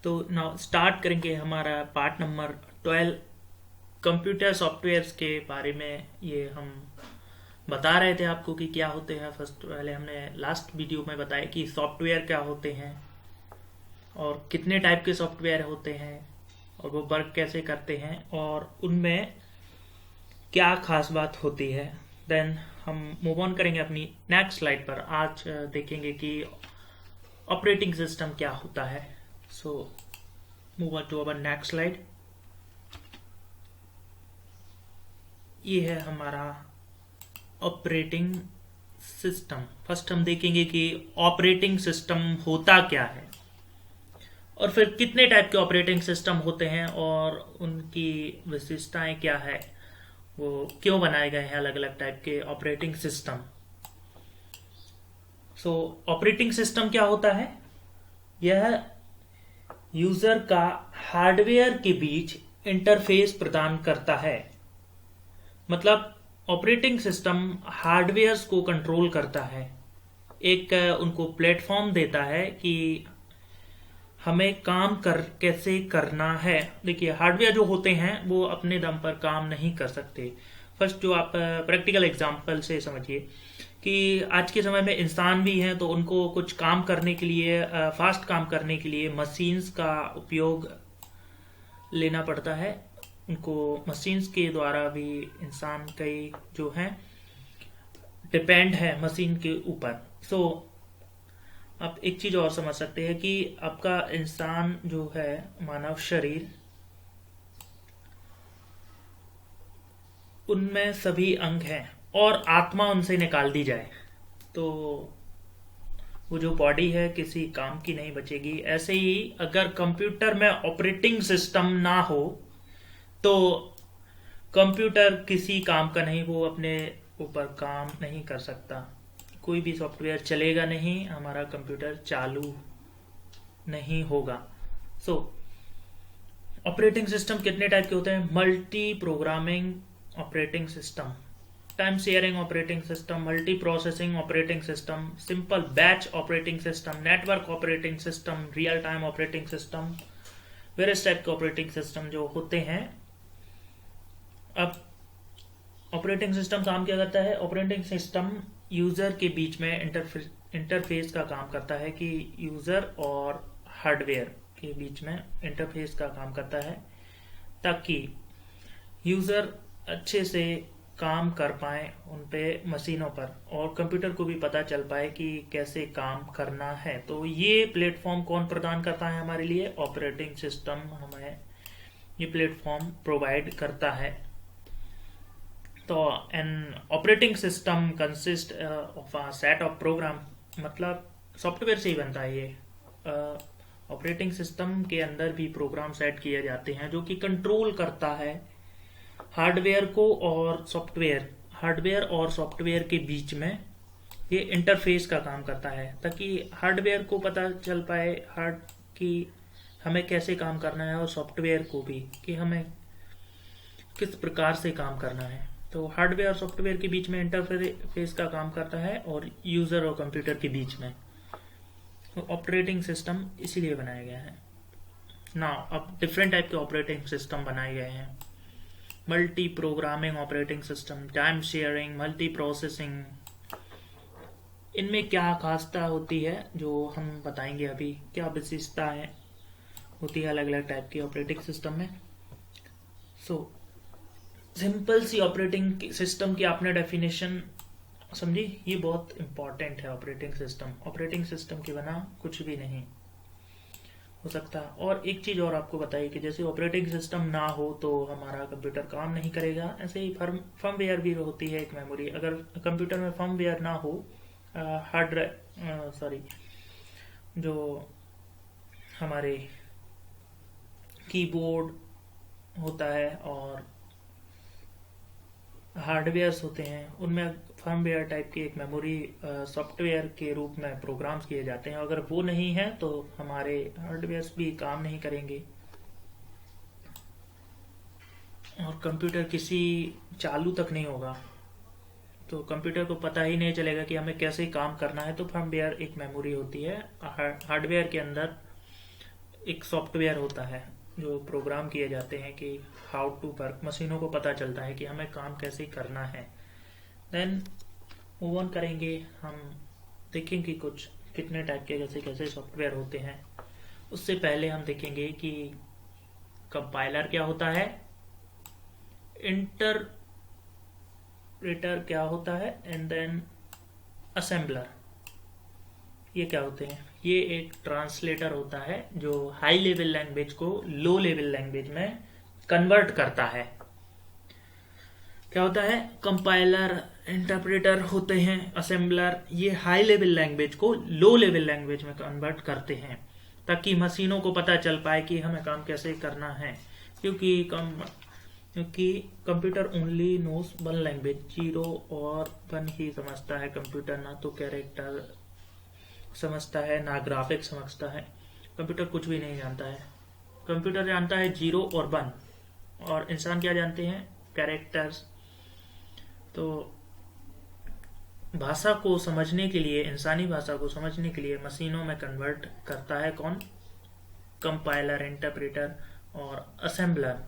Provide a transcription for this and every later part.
तो now start करेंगे हमारा पार्ट नंबर 12 कंप्यूटर सॉफ्टवेयर्स के बारे में। ये हम बता रहे थे आपको कि क्या होते हैं। फर्स्ट पहले हमने लास्ट वीडियो में बताया कि सॉफ्टवेयर क्या होते हैं और कितने टाइप के सॉफ्टवेयर होते हैं और वो वर्क कैसे करते हैं और उनमें क्या खास बात होती है। देन हम मूव ऑन करेंगे अपनी नेक्स्ट स्लाइड पर। आज देखेंगे कि ऑपरेटिंग सिस्टम क्या होता है। So move on to our next slide. ये है हमारा ऑपरेटिंग सिस्टम। फर्स्ट हम देखेंगे कि ऑपरेटिंग सिस्टम होता क्या है और फिर कितने टाइप के ऑपरेटिंग सिस्टम होते हैं और उनकी विशेषताएं क्या है, वो क्यों बनाए गए हैं अलग अलग टाइप के ऑपरेटिंग सिस्टम। सो ऑपरेटिंग सिस्टम क्या होता है? यह यूजर का हार्डवेयर के बीच इंटरफेस प्रदान करता है। मतलब ऑपरेटिंग सिस्टम हार्डवेयर्स को कंट्रोल करता है, एक उनको प्लेटफॉर्म देता है कि हमें काम कैसे करना है। देखिए, हार्डवेयर जो होते हैं वो अपने दम पर काम नहीं कर सकते। फर्स्ट जो आप प्रैक्टिकल एग्जांपल से समझिए कि आज के समय में इंसान भी हैं, तो उनको कुछ काम करने के लिए, फास्ट काम करने के लिए मशीन्स का उपयोग लेना पड़ता है। उनको मशीन्स के द्वारा भी इंसान कई जो हैं डिपेंड है मशीन के ऊपर। सो आप एक चीज और समझ सकते हैं कि आपका इंसान जो है, मानव शरीर, उनमें सभी अंग हैं और आत्मा उनसे निकाल दी जाए तो वो जो बॉडी है किसी काम की नहीं बचेगी। ऐसे ही अगर कंप्यूटर में ऑपरेटिंग सिस्टम ना हो तो कंप्यूटर किसी काम का नहीं, वो अपने ऊपर काम नहीं कर सकता। कोई भी सॉफ्टवेयर चलेगा नहीं, हमारा कंप्यूटर चालू नहीं होगा। सो ऑपरेटिंग सिस्टम कितने टाइप के होते हैं? Multi programming operating system, time sharing operating system, multi processing operating system, simple batch operating system, network operating system, real time operating system, various type के ऑपरेटिंग सिस्टम जो होते हैं। अब ऑपरेटिंग सिस्टम काम क्या करता है? ऑपरेटिंग सिस्टम यूजर के बीच में इंटरफेस का काम करता है कि यूजर और हार्डवेयर के बीच में इंटरफेस का काम करता है ताकि यूजर अच्छे से काम कर पाए उन पे मशीनों पर और कंप्यूटर को भी पता चल पाए कि कैसे काम करना है। तो ये प्लेटफॉर्म कौन प्रदान करता है हमारे लिए? ऑपरेटिंग सिस्टम हमें ये प्लेटफॉर्म प्रोवाइड करता है। तो an operating system consist of a set of program, मतलब सॉफ्टवेयर से ही बनता है ये। ऑपरेटिंग सिस्टम के अंदर भी प्रोग्राम सेट किए जाते हैं जो कि कंट्रोल करता है हार्डवेयर को और सॉफ्टवेयर, हार्डवेयर और सॉफ्टवेयर के बीच में ये इंटरफेस का काम करता है ताकि हार्डवेयर को पता चल पाए हार्ड कि हमें कैसे काम करना है और सॉफ्टवेयर को भी कि हमें किस प्रकार से काम करना है। तो हार्डवेयर और सॉफ्टवेयर के बीच में इंटरफेस का काम करता है और यूजर और कंप्यूटर के बीच में। तो ऑपरेटिंग सिस्टम इसीलिए बनाया गया है ना। अब डिफरेंट टाइप के ऑपरेटिंग सिस्टम बनाए गए हैं। Multi programming operating system, time sharing, multi processing. इनमें क्या खासियत होती है जो हम बताएंगे अभी, क्या विशेषताएं होती है अलग अलग टाइप की ऑपरेटिंग सिस्टम में। सो सिंपल सी ऑपरेटिंग सिस्टम की आपने डेफिनेशन समझी, ये बहुत इंपॉर्टेंट है। ऑपरेटिंग सिस्टम के बिना कुछ भी नहीं हो सकता। और एक चीज और आपको बताइए कि जैसे ऑपरेटिंग सिस्टम ना हो तो हमारा कंप्यूटर काम नहीं करेगा, ऐसे ही फर्मवेयर भी होती है एक मेमोरी। अगर कंप्यूटर में फर्मवेयर ना हो, जो हमारे कीबोर्ड होता है और हार्डवेयर्स होते हैं, उनमें फर्मवेयर टाइप की एक मेमोरी सॉफ्टवेयर के रूप में प्रोग्राम्स किए जाते हैं। अगर वो नहीं है तो हमारे हार्डवेयर्स भी काम नहीं करेंगे और कंप्यूटर किसी चालू तक नहीं होगा। तो कंप्यूटर को पता ही नहीं चलेगा कि हमें कैसे काम करना है। तो फर्मवेयर एक मेमोरी होती है हार्डवेयर के अंदर, एक सॉफ्टवेयर होता है जो प्रोग्राम किए जाते हैं कि हाउ टू वर्क, मशीनों को पता चलता है कि हमें काम कैसे करना है। देन मूव ऑन करेंगे, हम देखेंगे कुछ कितने टाइप के कैसे कैसे सॉफ्टवेयर होते हैं। उससे पहले हम देखेंगे कि कंपाइलर क्या होता है, इंटरप्रेटर क्या होता है, एंड देन असेंबलर, ये क्या होते हैं। ये एक ट्रांसलेटर होता है जो हाई लेवल लैंग्वेज को लो लेवल लैंग्वेज में कन्वर्ट करता है। क्या होता है, कंपाइलर, इंटरप्रेटर होते हैं, असेंबलर, ये हाई लेवल लैंग्वेज को लो लेवल लैंग्वेज में कन्वर्ट करते हैं ताकि मशीनों को पता चल पाए कि हमें काम कैसे करना है। क्योंकि computer only knows one language, 0 और 1 ही समझता है कंप्यूटर, ना तो कैरेक्टर समझता है ना ग्राफिक्स समझता है। कंप्यूटर कुछ भी नहीं जानता है। कंप्यूटर जानता है 0 और 1, और इंसान क्या जानते हैं, कैरेक्टर्स। तो भाषा को समझने के लिए, इंसानी भाषा को समझने के लिए मशीनों में कन्वर्ट करता है कौन, कंपाइलर, इंटरप्रेटर और असेंबलर।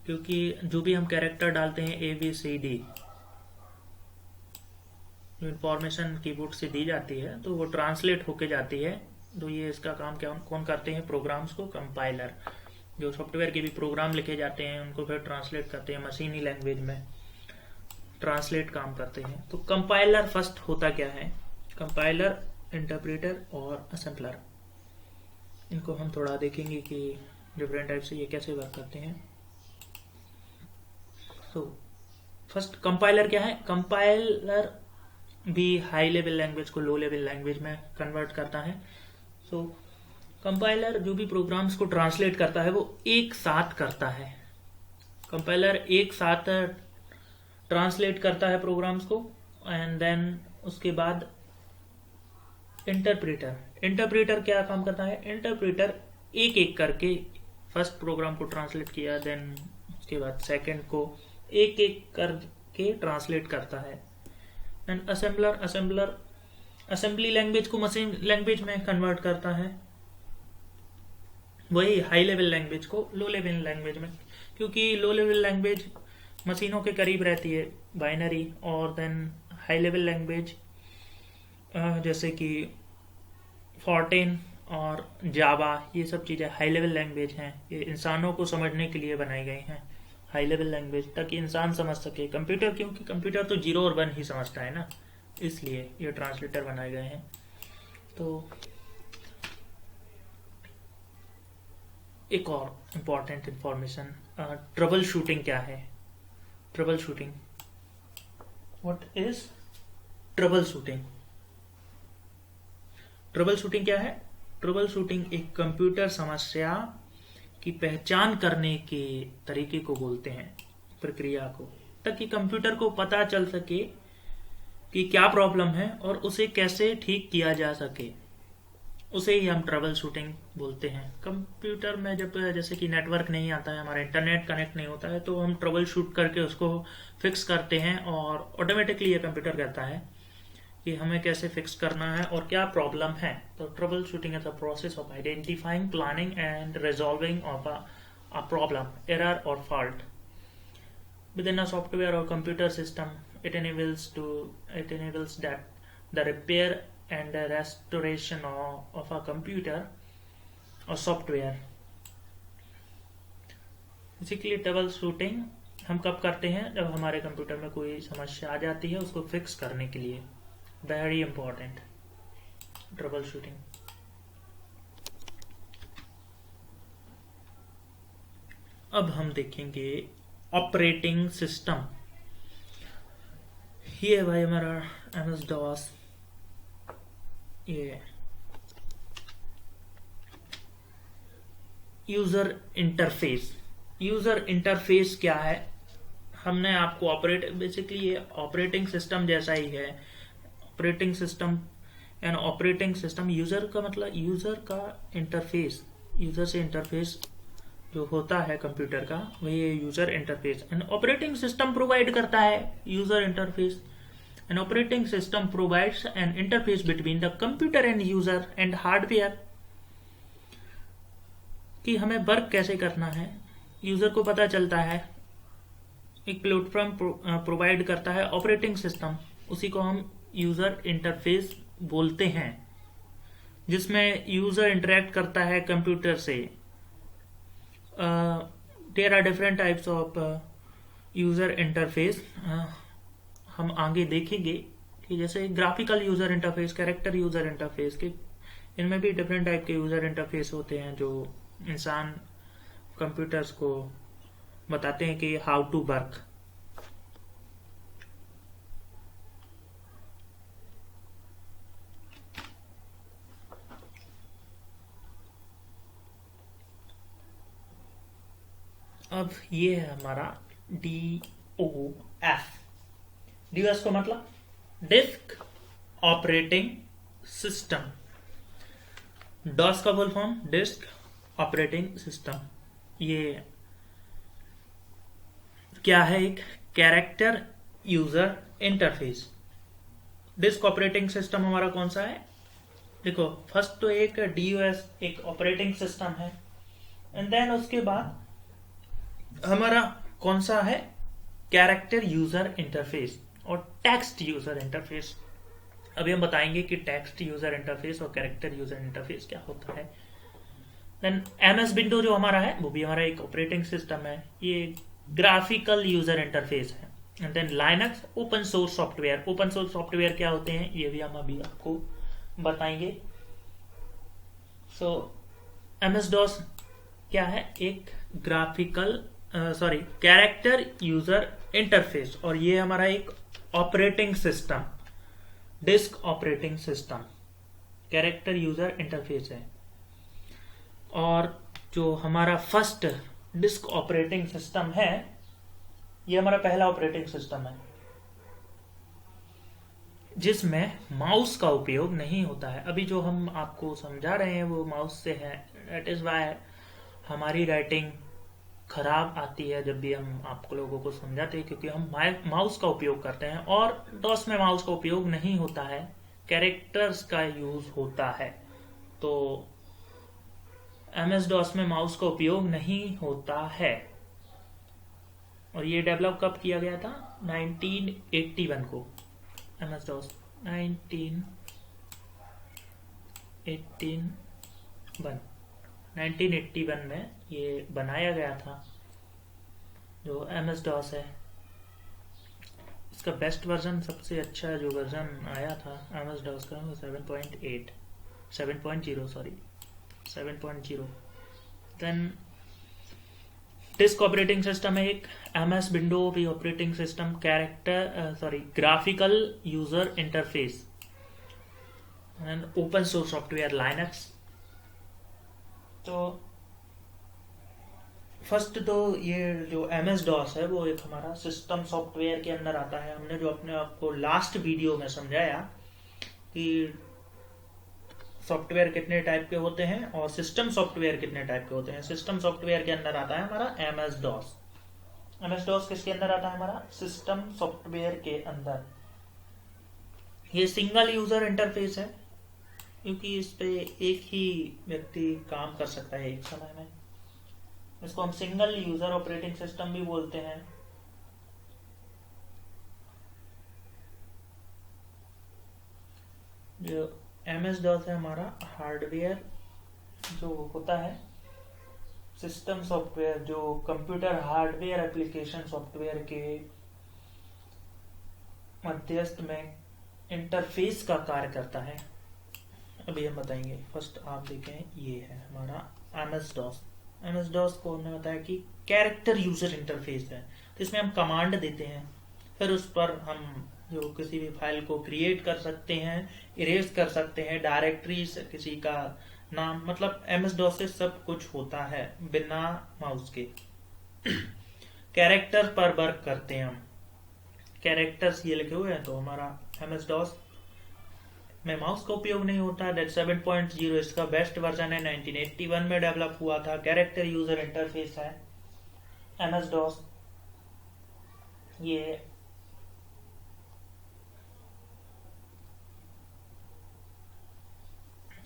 क्योंकि जो भी हम कैरेक्टर डालते हैं ABCD, जो इंफॉर्मेशन कीबोर्ड से दी जाती है तो वो ट्रांसलेट होके जाती है। तो ये इसका काम क्या कौन करते हैं, प्रोग्राम्स को कंपाइलर। जो सॉफ्टवेयर के भी प्रोग्राम लिखे जाते हैं उनको फिर ट्रांसलेट करते हैं मशीनी लैंग्वेज में, ट्रांसलेट काम करते हैं। तो कंपाइलर फर्स्ट होता क्या है, कंपाइलर, इंटरप्रेटर और असेंबलर। इनको हम थोड़ा देखेंगे कि डिफरेंट टाइप से ये कैसे वर्क करते हैं। तो फर्स्ट कंपाइलर क्या है, कंपाइलर भी हाई लेवल लैंग्वेज को लो लेवल लैंग्वेज में कन्वर्ट करता है। सो कंपाइलर जो भी प्रोग्राम्स को ट्रांसलेट करता है वो एक साथ करता है। कंपाइलर एक साथ ट्रांसलेट करता है प्रोग्राम्स को, एंड देन उसके बाद इंटरप्रेटर क्या काम करता है, इंटरप्रेटर एक एक करके फर्स्ट प्रोग्राम को ट्रांसलेट किया, देन उसके बाद सेकंड को एक एक करके ट्रांसलेट करता है। एंड असेंबलर असेंबली लैंग्वेज को मशीन लैंग्वेज में कन्वर्ट करता है, वही हाई लेवल लैंग्वेज को लो लेवल लैंग्वेज में। क्योंकि लो लेवल लैंग्वेज मशीनों के करीब रहती है, बाइनरी, और देन हाई लेवल लैंग्वेज जैसे कि फॉर्टेन और जावा, ये सब चीज़ें हाई लेवल लैंग्वेज हैं। ये इंसानों को समझने के लिए बनाई गई हैं, हाई लेवल लैंग्वेज, ताकि इंसान समझ सके। कंप्यूटर, क्योंकि कंप्यूटर तो 0 और 1 ही समझता है ना, इसलिए ये ट्रांसलेटर बनाए गए हैं। तो एक और इम्पॉर्टेंट इंफॉर्मेशन, ट्रबल शूटिंग क्या है। Trouble shooting, what is trouble shooting. Trouble shooting क्या है, ट्रबल शूटिंग एक कंप्यूटर समस्या की पहचान करने के तरीके को बोलते हैं, प्रक्रिया को, ताकि कंप्यूटर को पता चल सके कि क्या प्रॉब्लम है और उसे कैसे ठीक किया जा सके। उसे ही हम ट्रबल शूटिंग बोलते हैं। कंप्यूटर में जब जैसे कि नेटवर्क नहीं आता है, हमारा इंटरनेट कनेक्ट नहीं होता है, तो हम ट्रबल शूट करके उसको फिक्स करते हैं, और ऑटोमेटिकली ये कंप्यूटर कहता है कि हमें कैसे फिक्स करना है और क्या प्रॉब्लम है। तो trouble shooting is a process of identifying, planning and resolving of a problem, error और fault within a software or computer system. It enables that the repair and the restoration of a computer or software. Basically trouble shooting हम कब करते हैं, जब हमारे computer में कोई समस्या आ जाती है उसको फिक्स करने के लिए। Very important, trouble shooting. अब हम देखेंगे ऑपरेटिंग सिस्टम। ये है भाई हमारा MS-DOS। ये यूजर इंटरफेस। यूजर इंटरफेस क्या है, हमने आपको बेसिकली ये ऑपरेटिंग सिस्टम जैसा ही है। Operating system and operating system, user का मतलब यूजर का इंटरफेस, यूजर से इंटरफेस जो होता है कंप्यूटर का, वही है user interface. And operating system provide करता है user interface. And operating system provides N interface between the computer and user and hardware. कि हमें वर्क कैसे करना है। यूज़र को पता चलता है, एक प्लेटफॉर्म प्रोवाइड करता है ऑपरेटिंग सिस्टम, उसी को हम यूज़र इंटरफेस बोलते हैं, जिसमें यूज़र इंटरेक्ट करता है कंप्यूटर से। There are different types of user interface. हम आगे देखेंगे कि जैसे graphical user interface, character user interface के, इनमें भी डिफरेंट टाइप के यूज़र इंटरफेस होते हैं जो इंसान कंप्यूटर्स को बताते हैं कि हाउ टू वर्क। अब ये है हमारा DOS। DOS को मतलब डिस्क ऑपरेटिंग सिस्टम। डॉस का full form disc operating system. ये क्या है? एक character user interface. Disc operating system हमारा कौन सा है? देखो, फर्स्ट तो एक DOS एक ऑपरेटिंग सिस्टम है, एंड देन उसके बाद हमारा कौन सा है? कैरेक्टर यूजर इंटरफेस और टेक्स्ट यूजर इंटरफेस। अभी हम बताएंगे कि टेक्स्ट यूजर इंटरफेस और कैरेक्टर यूजर इंटरफेस क्या होता है। देन MS विंडो जो हमारा है वो भी हमारा एक ऑपरेटिंग सिस्टम है, ये ग्राफिकल यूजर इंटरफेस है। And then Linux open source software. Open source software क्या होते हैं ये भी हम अभी आपको बताएंगे। सो MS DOS क्या है? एक ग्राफिकल कैरेक्टर यूजर इंटरफेस, और ये हमारा एक operating system, disc operating system, character user interface है। और जो हमारा फर्स्ट डिस्क ऑपरेटिंग सिस्टम है, ये हमारा पहला ऑपरेटिंग सिस्टम है जिसमें माउस का उपयोग नहीं होता है। अभी जो हम आपको समझा रहे हैं वो माउस से है। दैट इज वाई हमारी राइटिंग खराब आती है जब भी हम आपको लोगों को समझाते हैं, क्योंकि हम माउस का उपयोग करते हैं। और डॉस में माउस का उपयोग नहीं होता है, कैरेक्टर्स का यूज होता है। तो MS DOS में माउस का उपयोग नहीं होता है। और ये डेवलप कब किया गया था? 1981 को। MS DOS 1981 में ये बनाया गया था। जो MS DOS है, इसका बेस्ट वर्जन, सबसे अच्छा जो वर्जन आया था MS DOS का, 7.0। देन डिस्क ऑपरेटिंग सिस्टम है एक, MS विंडो भी operating system, graphical user interface, and open source software Linux. तो फर्स्ट तो ये जो MS DOS है वो एक हमारा सिस्टम सॉफ्टवेयर के अंदर आता है। हमने जो अपने आपको लास्ट वीडियो में समझाया कि सॉफ्टवेयर कितने टाइप के होते हैं और सिस्टम सॉफ्टवेयर कितने टाइप के होते हैं। सिस्टम सॉफ्टवेयर के अंदर आता है हमारा MS DOS। MS DOS किसके अंदर आता है? हमारा सिस्टम सॉफ्टवेयर के अंदर। ये सिंगल यूजर इंटरफेस है, क्योंकि इस पे एक ही व्यक्ति काम कर सकता है एक समय में। इसको हम सिंगल यूजर ऑपरेटिंग सिस्टम भी बोलते हैं। जो MS DOS है हमारा हार्डवेयर जो होता है, सिस्टम सॉफ्टवेयर जो कंप्यूटर हार्डवेयर एप्लीकेशन सॉफ्टवेयर के मध्यस्थ में इंटरफेस का कार्य करता है। अभी हम बताएंगे। फर्स्ट आप देखें, ये है हमारा MS DOS। MS DOS को हमने बताया कि कैरेक्टर यूजर इंटरफेस है, तो इसमें हम कमांड देते हैं, फिर उस पर हम जो किसी भी फाइल को क्रिएट कर सकते हैं, इरेज कर सकते हैं, डायरेक्टरी से किसी का नाम, मतलब MS DOS से सब कुछ होता है बिना माउस के। कैरेक्टर पर वर्क करते हैं हम, कैरेक्टर्स ये लिखे हुए हैं, तो हमारा MS DOS में माउस का उपयोग नहीं होता। दैट 7.0 इसका बेस्ट वर्जन है, 1981 में डेवलप हुआ था। कैरेक्टर यूजर इंटरफेस है MS DOS। ये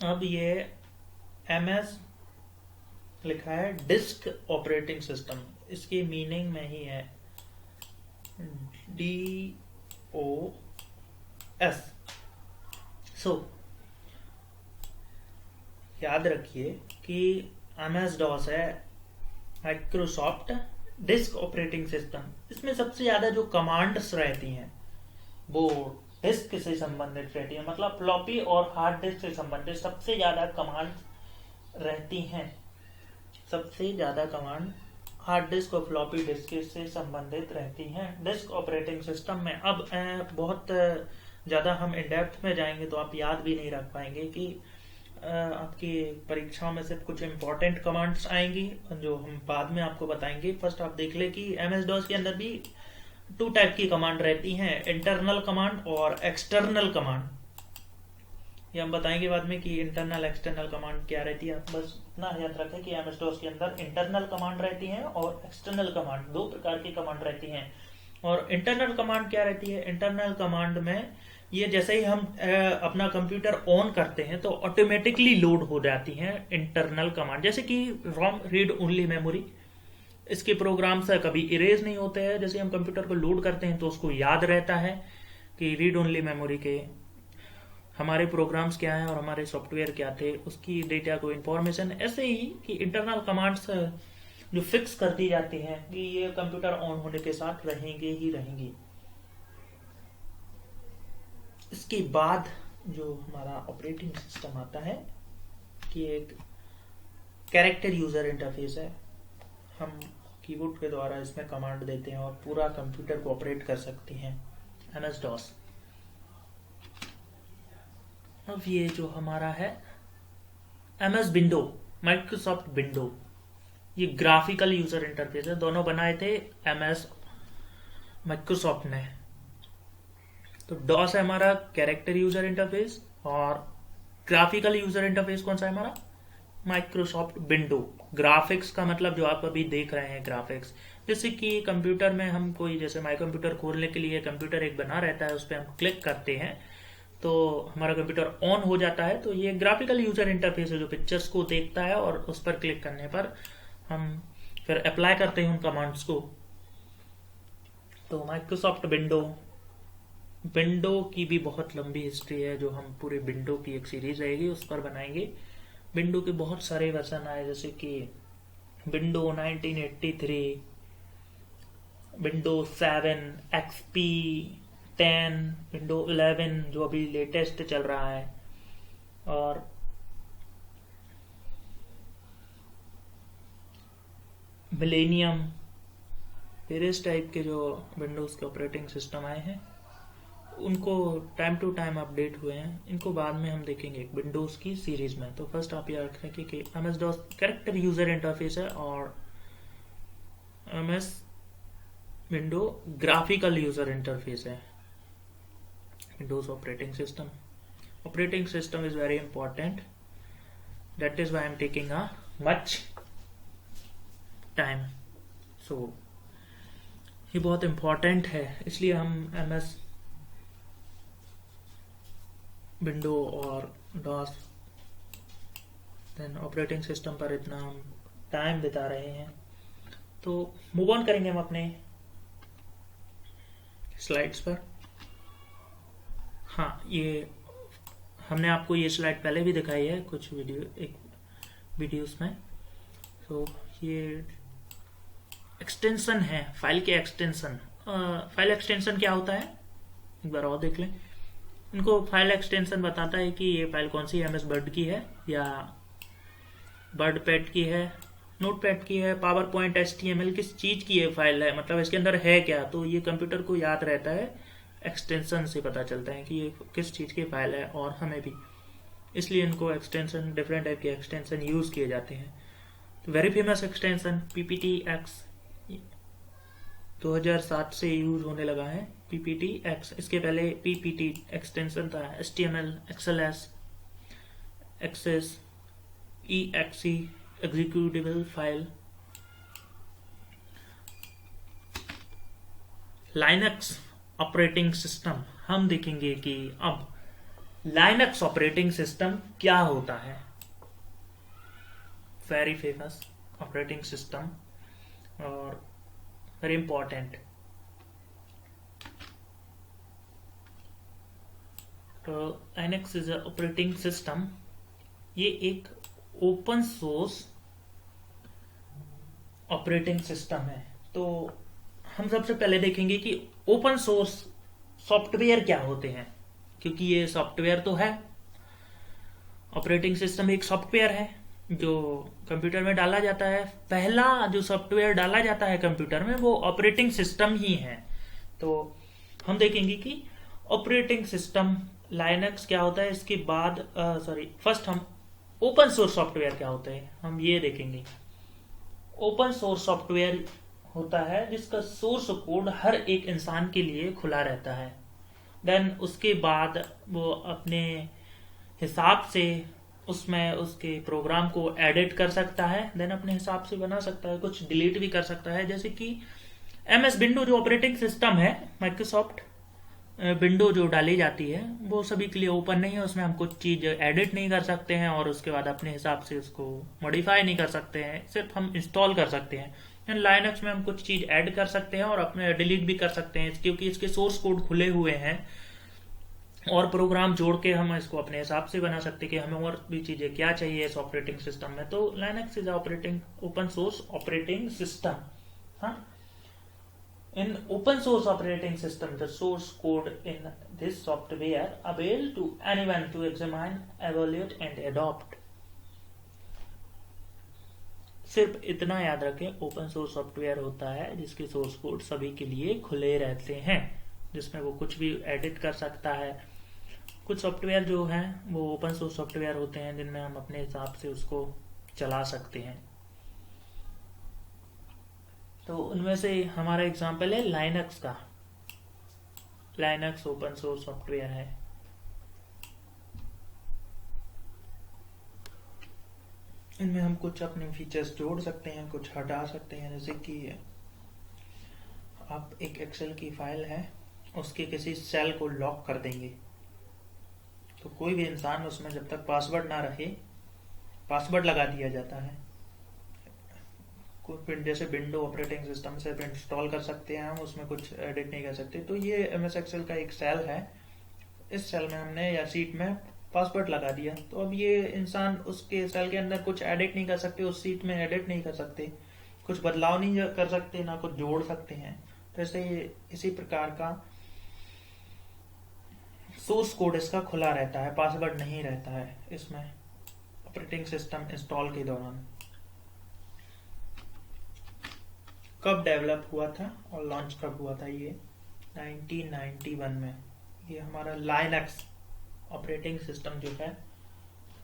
अब ये MS लिखा है डिस्क ऑपरेटिंग सिस्टम, इसकी मीनिंग में ही है DOS। सो याद रखिए कि MS DOS है माइक्रोसॉफ्ट डिस्क ऑपरेटिंग सिस्टम। इसमें सबसे ज्यादा जो कमांड्स रहती हैं वो डिस्क से संबंधित रहती है, मतलब फ्लॉपी और हार्ड डिस्क से संबंधित सबसे ज्यादा कमांड रहती हैं। सबसे ज्यादा कमांड हार्ड डिस्क और फ्लॉपी डिस्क से संबंधित रहती हैं डिस्क ऑपरेटिंग सिस्टम में। अब बहुत ज्यादा हम इन डेप्थ में जाएंगे तो आप याद भी नहीं रख पाएंगे कि आपकी परीक्षाओं में सिर्फ कुछ इंपॉर्टेंट कमांड्स आएंगी जो हम बाद में आपको बताएंगे। फर्स्ट आप देख ले कि MS DOS के अंदर भी 2 टाइप की कमांड रहती हैं, इंटरनल कमांड और एक्सटर्नल कमांड। ये हम बताएंगे बाद में कि इंटरनल एक्सटर्नल कमांड क्या रहती है। आप बस इतना याद रखें कि MS DOS के अंदर इंटरनल कमांड रहती है और एक्सटर्नल कमांड, 2 प्रकार की कमांड रहती हैं। और इंटरनल कमांड क्या रहती है? इंटरनल कमांड में ये जैसे ही हम अपना कंप्यूटर ऑन करते हैं तो ऑटोमेटिकली लोड हो जाती हैं इंटरनल कमांड, जैसे कि रोम रीड ओनली मेमोरी। इसके प्रोग्राम से कभी इरेज नहीं होते हैं। जैसे हम कंप्यूटर को लोड करते हैं तो उसको याद रहता है कि रीड ओनली मेमोरी के हमारे प्रोग्राम्स क्या हैं और हमारे सॉफ्टवेयर क्या थे, उसकी डेटा को इंफॉर्मेशन। ऐसे ही कि इंटरनल कमांड्स जो फिक्स कर दी जाती हैं कि ये कंप्यूटर ऑन होने के साथ रहेंगे ही रहेंगी। इसके बाद जो हमारा ऑपरेटिंग सिस्टम आता है कि एक कैरेक्टर यूजर इंटरफेस है। हम कीबोर्ड के द्वारा इसमें कमांड देते हैं और पूरा कंप्यूटर को ऑपरेट कर सकते हैं MS DOS। अब ये जो हमारा है MS विंडो, माइक्रोसॉफ्ट विंडो, ये ग्राफिकल यूजर इंटरफेस है। दोनों बनाए थे MS माइक्रोसॉफ्ट ने। तो DOS है हमारा कैरेक्टर यूजर इंटरफेस और ग्राफिकल यूजर इंटरफेस कौन सा है हमारा? Microsoft window. ग्राफिक्स का मतलब जो आप अभी देख रहे हैं ग्राफिक्स, जैसे कि कंप्यूटर में हम कोई, जैसे माई कंप्यूटर खोलने के लिए कंप्यूटर एक बना रहता है, उस पर हम क्लिक करते हैं तो हमारा कंप्यूटर ऑन हो जाता है। तो ये ग्राफिकल यूजर इंटरफेस है जो पिक्चर्स को देखता है और उस पर क्लिक करने पर हम फिर अप्लाई करते हैं उन कमांड्स को। तो माइक्रोसॉफ्ट विंडो, विंडो की भी बहुत लंबी हिस्ट्री है जो हम पूरे विंडो की एक सीरीज रहेगी उस पर बनाएंगे। विंडो के बहुत सारे वर्जन आए, जैसे कि विंडो 1983, विंडो 7, XP 10, विंडो 11 जो अभी लेटेस्ट चल रहा है, और मिलेनियम। वेरियस टाइप के जो विंडोज के ऑपरेटिंग सिस्टम आए हैं उनको टाइम टू टाइम अपडेट हुए हैं। इनको बाद में हम देखेंगे विंडोज की सीरीज में। तो फर्स्ट आप याद रखें कि MS DOS character user interface है और MS window graphical user interface है। Windows operating system, operating system is very important, that is why I am taking a much time. So ये बहुत इंपॉर्टेंट है, इसलिए हम MS विंडो और DOS then operating system पर इतना हम टाइम बिता रहे हैं। तो मूव ऑन करेंगे हम अपने स्लाइड्स पर। हाँ, ये हमने आपको ये स्लाइड पहले भी दिखाई है कुछ वीडियोस में। तो ये एक्सटेंशन है, फाइल के एक्सटेंशन। फाइल एक्सटेंशन क्या होता है एक बार और देख लें। इनको फाइल एक्सटेंशन बताता है कि ये फाइल कौन सी MS वर्ड की है या वर्ड पैड की है, नोट पैड की है, पावर पॉइंट, HTML, किस चीज की ये फाइल है, मतलब इसके अंदर है क्या। तो ये कंप्यूटर को याद रहता है, एक्सटेंशन से पता चलता है कि ये किस चीज की फाइल है, और हमें भी। इसलिए इनको एक्सटेंशन, डिफरेंट टाइप के एक्सटेंशन यूज किए जाते हैं। तो वेरी फेमस एक्सटेंशन PPTX 2007 से यूज होने लगा है। PPTX, इसके पहले PPT एक्सटेंशन था, HTML, XLS, Access, EXE, executable file. Linux operating system, हम देखेंगे कि अब लाइनक्स ऑपरेटिंग सिस्टम क्या होता है। वेरी फेमस ऑपरेटिंग सिस्टम और वेरी इंपॉर्टेंट। तो लाइनक्स इज ऑपरेटिंग सिस्टम, ये एक ओपन सोर्स ऑपरेटिंग सिस्टम है। तो हम सबसे पहले देखेंगे कि ओपन सोर्स सॉफ्टवेयर क्या होते हैं, क्योंकि ये सॉफ्टवेयर तो है, ऑपरेटिंग सिस्टम एक सॉफ्टवेयर है जो कंप्यूटर में डाला जाता है। पहला जो सॉफ्टवेयर डाला जाता है कंप्यूटर में वो ऑपरेटिंग सिस्टम ही है। तो हम देखेंगे कि ऑपरेटिंग सिस्टम लाइनक्स क्या होता है, इसके बाद फर्स्ट हम ओपन सोर्स सॉफ्टवेयर क्या होता है हम ये देखेंगे। ओपन सोर्स सॉफ्टवेयर होता है जिसका सोर्स कोड हर एक इंसान के लिए खुला रहता है। देन उसके बाद वो अपने हिसाब से उसमें उसके प्रोग्राम को एडिट कर सकता है, देन अपने हिसाब से बना सकता है, कुछ डिलीट भी कर सकता है। जैसे कि MS विंडो जो ऑपरेटिंग सिस्टम है, माइक्रोसॉफ्ट विंडो जो डाली जाती है वो सभी के लिए ओपन नहीं है, उसमें हम कुछ चीज एडिट नहीं कर सकते हैं और उसके बाद अपने हिसाब से उसको मॉडिफाई नहीं कर सकते हैं, सिर्फ हम इंस्टॉल कर सकते हैं। लाइनक्स में हम कुछ चीज ऐड कर सकते हैं और अपने डिलीट भी कर सकते हैं, क्योंकि इसके सोर्स कोड खुले हुए हैं और प्रोग्राम जोड़ के हम इसको अपने हिसाब से बना सकते हैं कि हमें और भी चीजें क्या चाहिए इस ऑपरेटिंग सिस्टम में। तो Linux is operating open source operating system. हाँ, in open source operating system the source code in this software available to anyone to examine, evaluate and adopt। सिर्फ इतना याद रखें, ओपन सोर्स सॉफ्टवेयर होता है जिसके सोर्स कोड सभी के लिए खुले रहते हैं, जिसमें वो कुछ भी एडिट कर सकता है। कुछ सॉफ्टवेयर जो हैं वो ओपन सोर्स सॉफ्टवेयर होते हैं जिनमें हम अपने हिसाब से उसको चला सकते हैं। तो उनमें से हमारा एग्जांपल है लाइनक्स का। लाइनक्स ओपन सोर्स सॉफ्टवेयर है। इनमें हम कुछ अपने फीचर्स जोड़ सकते हैं, कुछ हटा सकते हैं। जैसे कि आप एक एक्सेल की फाइल है, उसके किसी सेल को लॉक कर देंगे तो कोई भी इंसान उसमें जब तक पासवर्ड ना रखे पासवर्ड लगा दिया जाता है। जैसे विंडो ऑपरेटिंग सिस्टम से इंस्टॉल कर सकते हैं हम, उसमें कुछ एडिट नहीं कर सकते। तो ये MS एक्सेल का एक सेल है, इस सेल में हमने या सीट में पासवर्ड लगा दिया, तो अब ये इंसान उसके सेल के अंदर कुछ एडिट नहीं कर सकते, उस सीट में एडिट नहीं कर सकते, कुछ बदलाव नहीं कर सकते, ना कुछ जोड़ सकते हैं। तो ऐसे इसी प्रकार का सोर्स कोड इसका खुला रहता है, पासवर्ड नहीं रहता है इसमें ऑपरेटिंग सिस्टम इंस्टॉल के दौरान। कब डेवलप हुआ था और लॉन्च कब हुआ था? ये 1991 में ये हमारा लाइनक्स ऑपरेटिंग सिस्टम जो है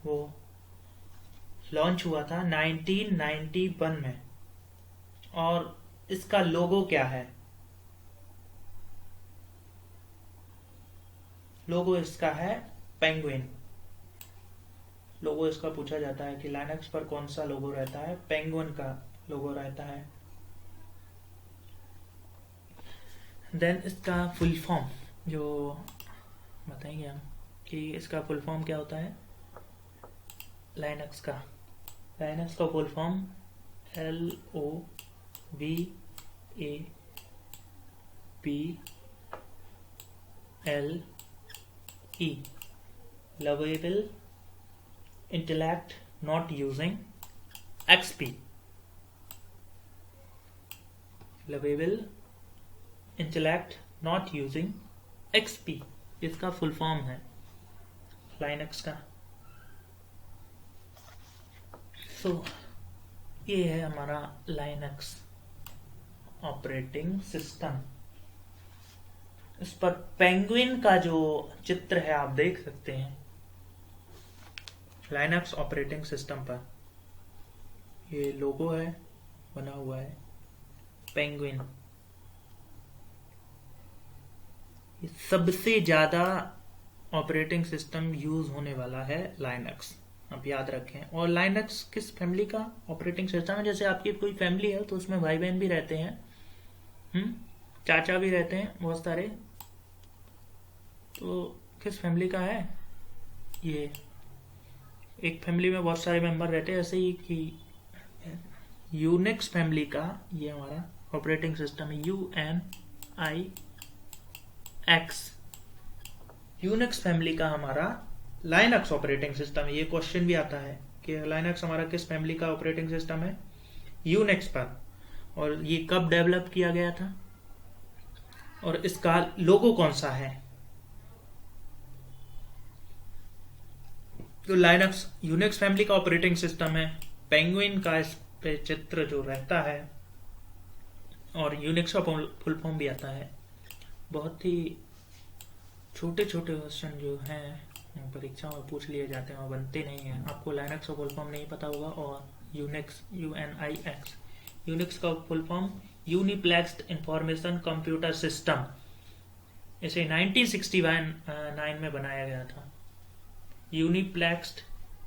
वो लॉन्च हुआ था 1991 में। और इसका लोगो क्या है? लोगो इसका है पेंगुइन। लोगो इसका पूछा जाता है कि लाइनक्स पर कौन सा लोगो रहता है, पेंगुइन का लोगो रहता है। देन इसका फुल फॉर्म जो बताएंगे हम कि इसका फुल फॉर्म क्या होता है लाइनक्स का। लाइनक्स का full form LOVAPLE, Lovable Intellect Not Using XP। Lovable Intellect Not Using XP इसका फुल फॉर्म है लाइनक्स का। सो ये है हमारा लाइनक्स ऑपरेटिंग सिस्टम। इस पर पेंगुइन का जो चित्र है आप देख सकते हैं लाइनक्स ऑपरेटिंग सिस्टम पर। ये लोगो है बना हुआ है पेंगुइन। सबसे ज्यादा ऑपरेटिंग सिस्टम यूज होने वाला है लाइनक्स, आप याद रखें। और लाइनक्स किस फैमिली का ऑपरेटिंग सिस्टम है? जैसे आपकी कोई फैमिली है तो उसमें भाई बहन भी रहते हैं, चाचा भी रहते हैं बहुत सारे, तो किस फैमिली का है ये? एक फैमिली में बहुत सारे मेंबर रहते हैं, ऐसे ही कि यूनिक्स फैमिली का, ये हमारा ऑपरेटिंग सिस्टम है UNIX। यूनिक्स फैमिली का हमारा लाइनक्स ऑपरेटिंग सिस्टम है। ये क्वेश्चन भी आता है कि लाइनक्स हमारा किस फैमिली का ऑपरेटिंग सिस्टम है, यूनिक्स पर, और ये कब डेवलप किया गया था और इसका लोगो कौन सा है। तो लाइनक्स यूनिक्स फैमिली का ऑपरेटिंग सिस्टम है। पेंगुइन का इस पे चित्र जो रहता है, और यूनिक्स का फुल फॉर्म भी आता है। बहुत ही छोटे छोटे क्वेश्चन जो हैं परीक्षाओं में पूछ लिए जाते हैं और बनते नहीं हैं। आपको लाइनक्स का फुल फॉर्म नहीं पता होगा, और यूनिक्स UNIX, यूनिक्स का full form uniplexed information computer system, इसे 1969 में बनाया गया था। यूनिप्लेक्स्ड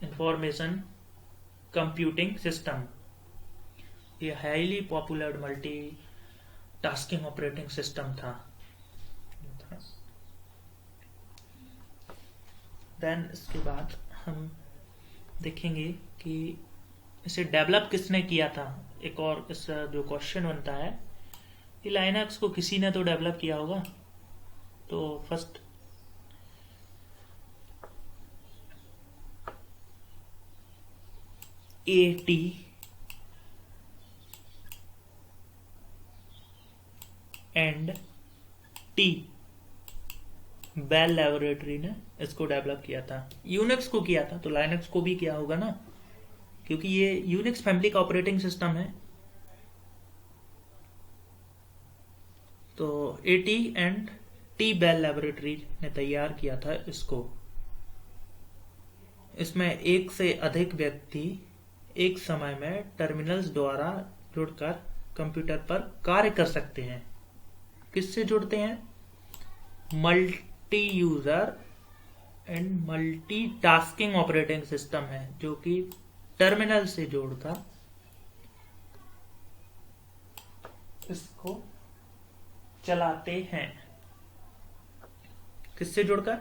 इंफॉर्मेशन कंप्यूटिंग सिस्टम, ये highly popular multi tasking operating system था। देन इसके बाद हम देखेंगे कि इसे डेवलप किसने किया था। एक और इस जो क्वेश्चन बनता है कि लाइनक्स को किसी ने तो डेवलप किया होगा। तो फर्स्ट AT&T बेल लैबोरेटरी ने इसको डेवलप किया था। यूनिक्स को किया था तो लाइनक्स को भी किया होगा ना, क्योंकि ये यूनिक्स फैमिली का ऑपरेटिंग सिस्टम है। तो AT&T बेल लैबोरेटरी ने तैयार किया था इसको। इसमें एक से अधिक व्यक्ति एक समय में टर्मिनल्स द्वारा जुड़कर कंप्यूटर पर कार्य कर सकते हैं। किससे जुड़ते हैं? Multi user and multi tasking operating system है, जो कि टर्मिनल से जोड़कर इसको चलाते हैं। किससे जोड़कर?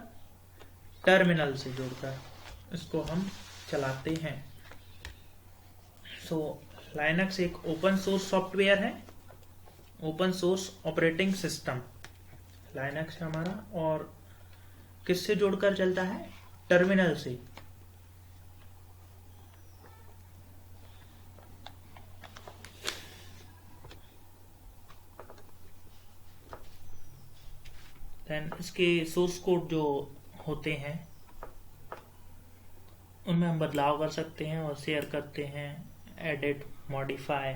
टर्मिनल से जोड़कर इसको हम चलाते हैं। सो लाइनक्स एक ओपन सोर्स सॉफ्टवेयर है, open source operating system Linux है हमारा, और किससे जोड़कर चलता है? टर्मिनल से। देन इसके सोर्स कोड जो होते हैं उनमें हम बदलाव कर सकते हैं और शेयर करते हैं, एडिट, मॉडिफाई।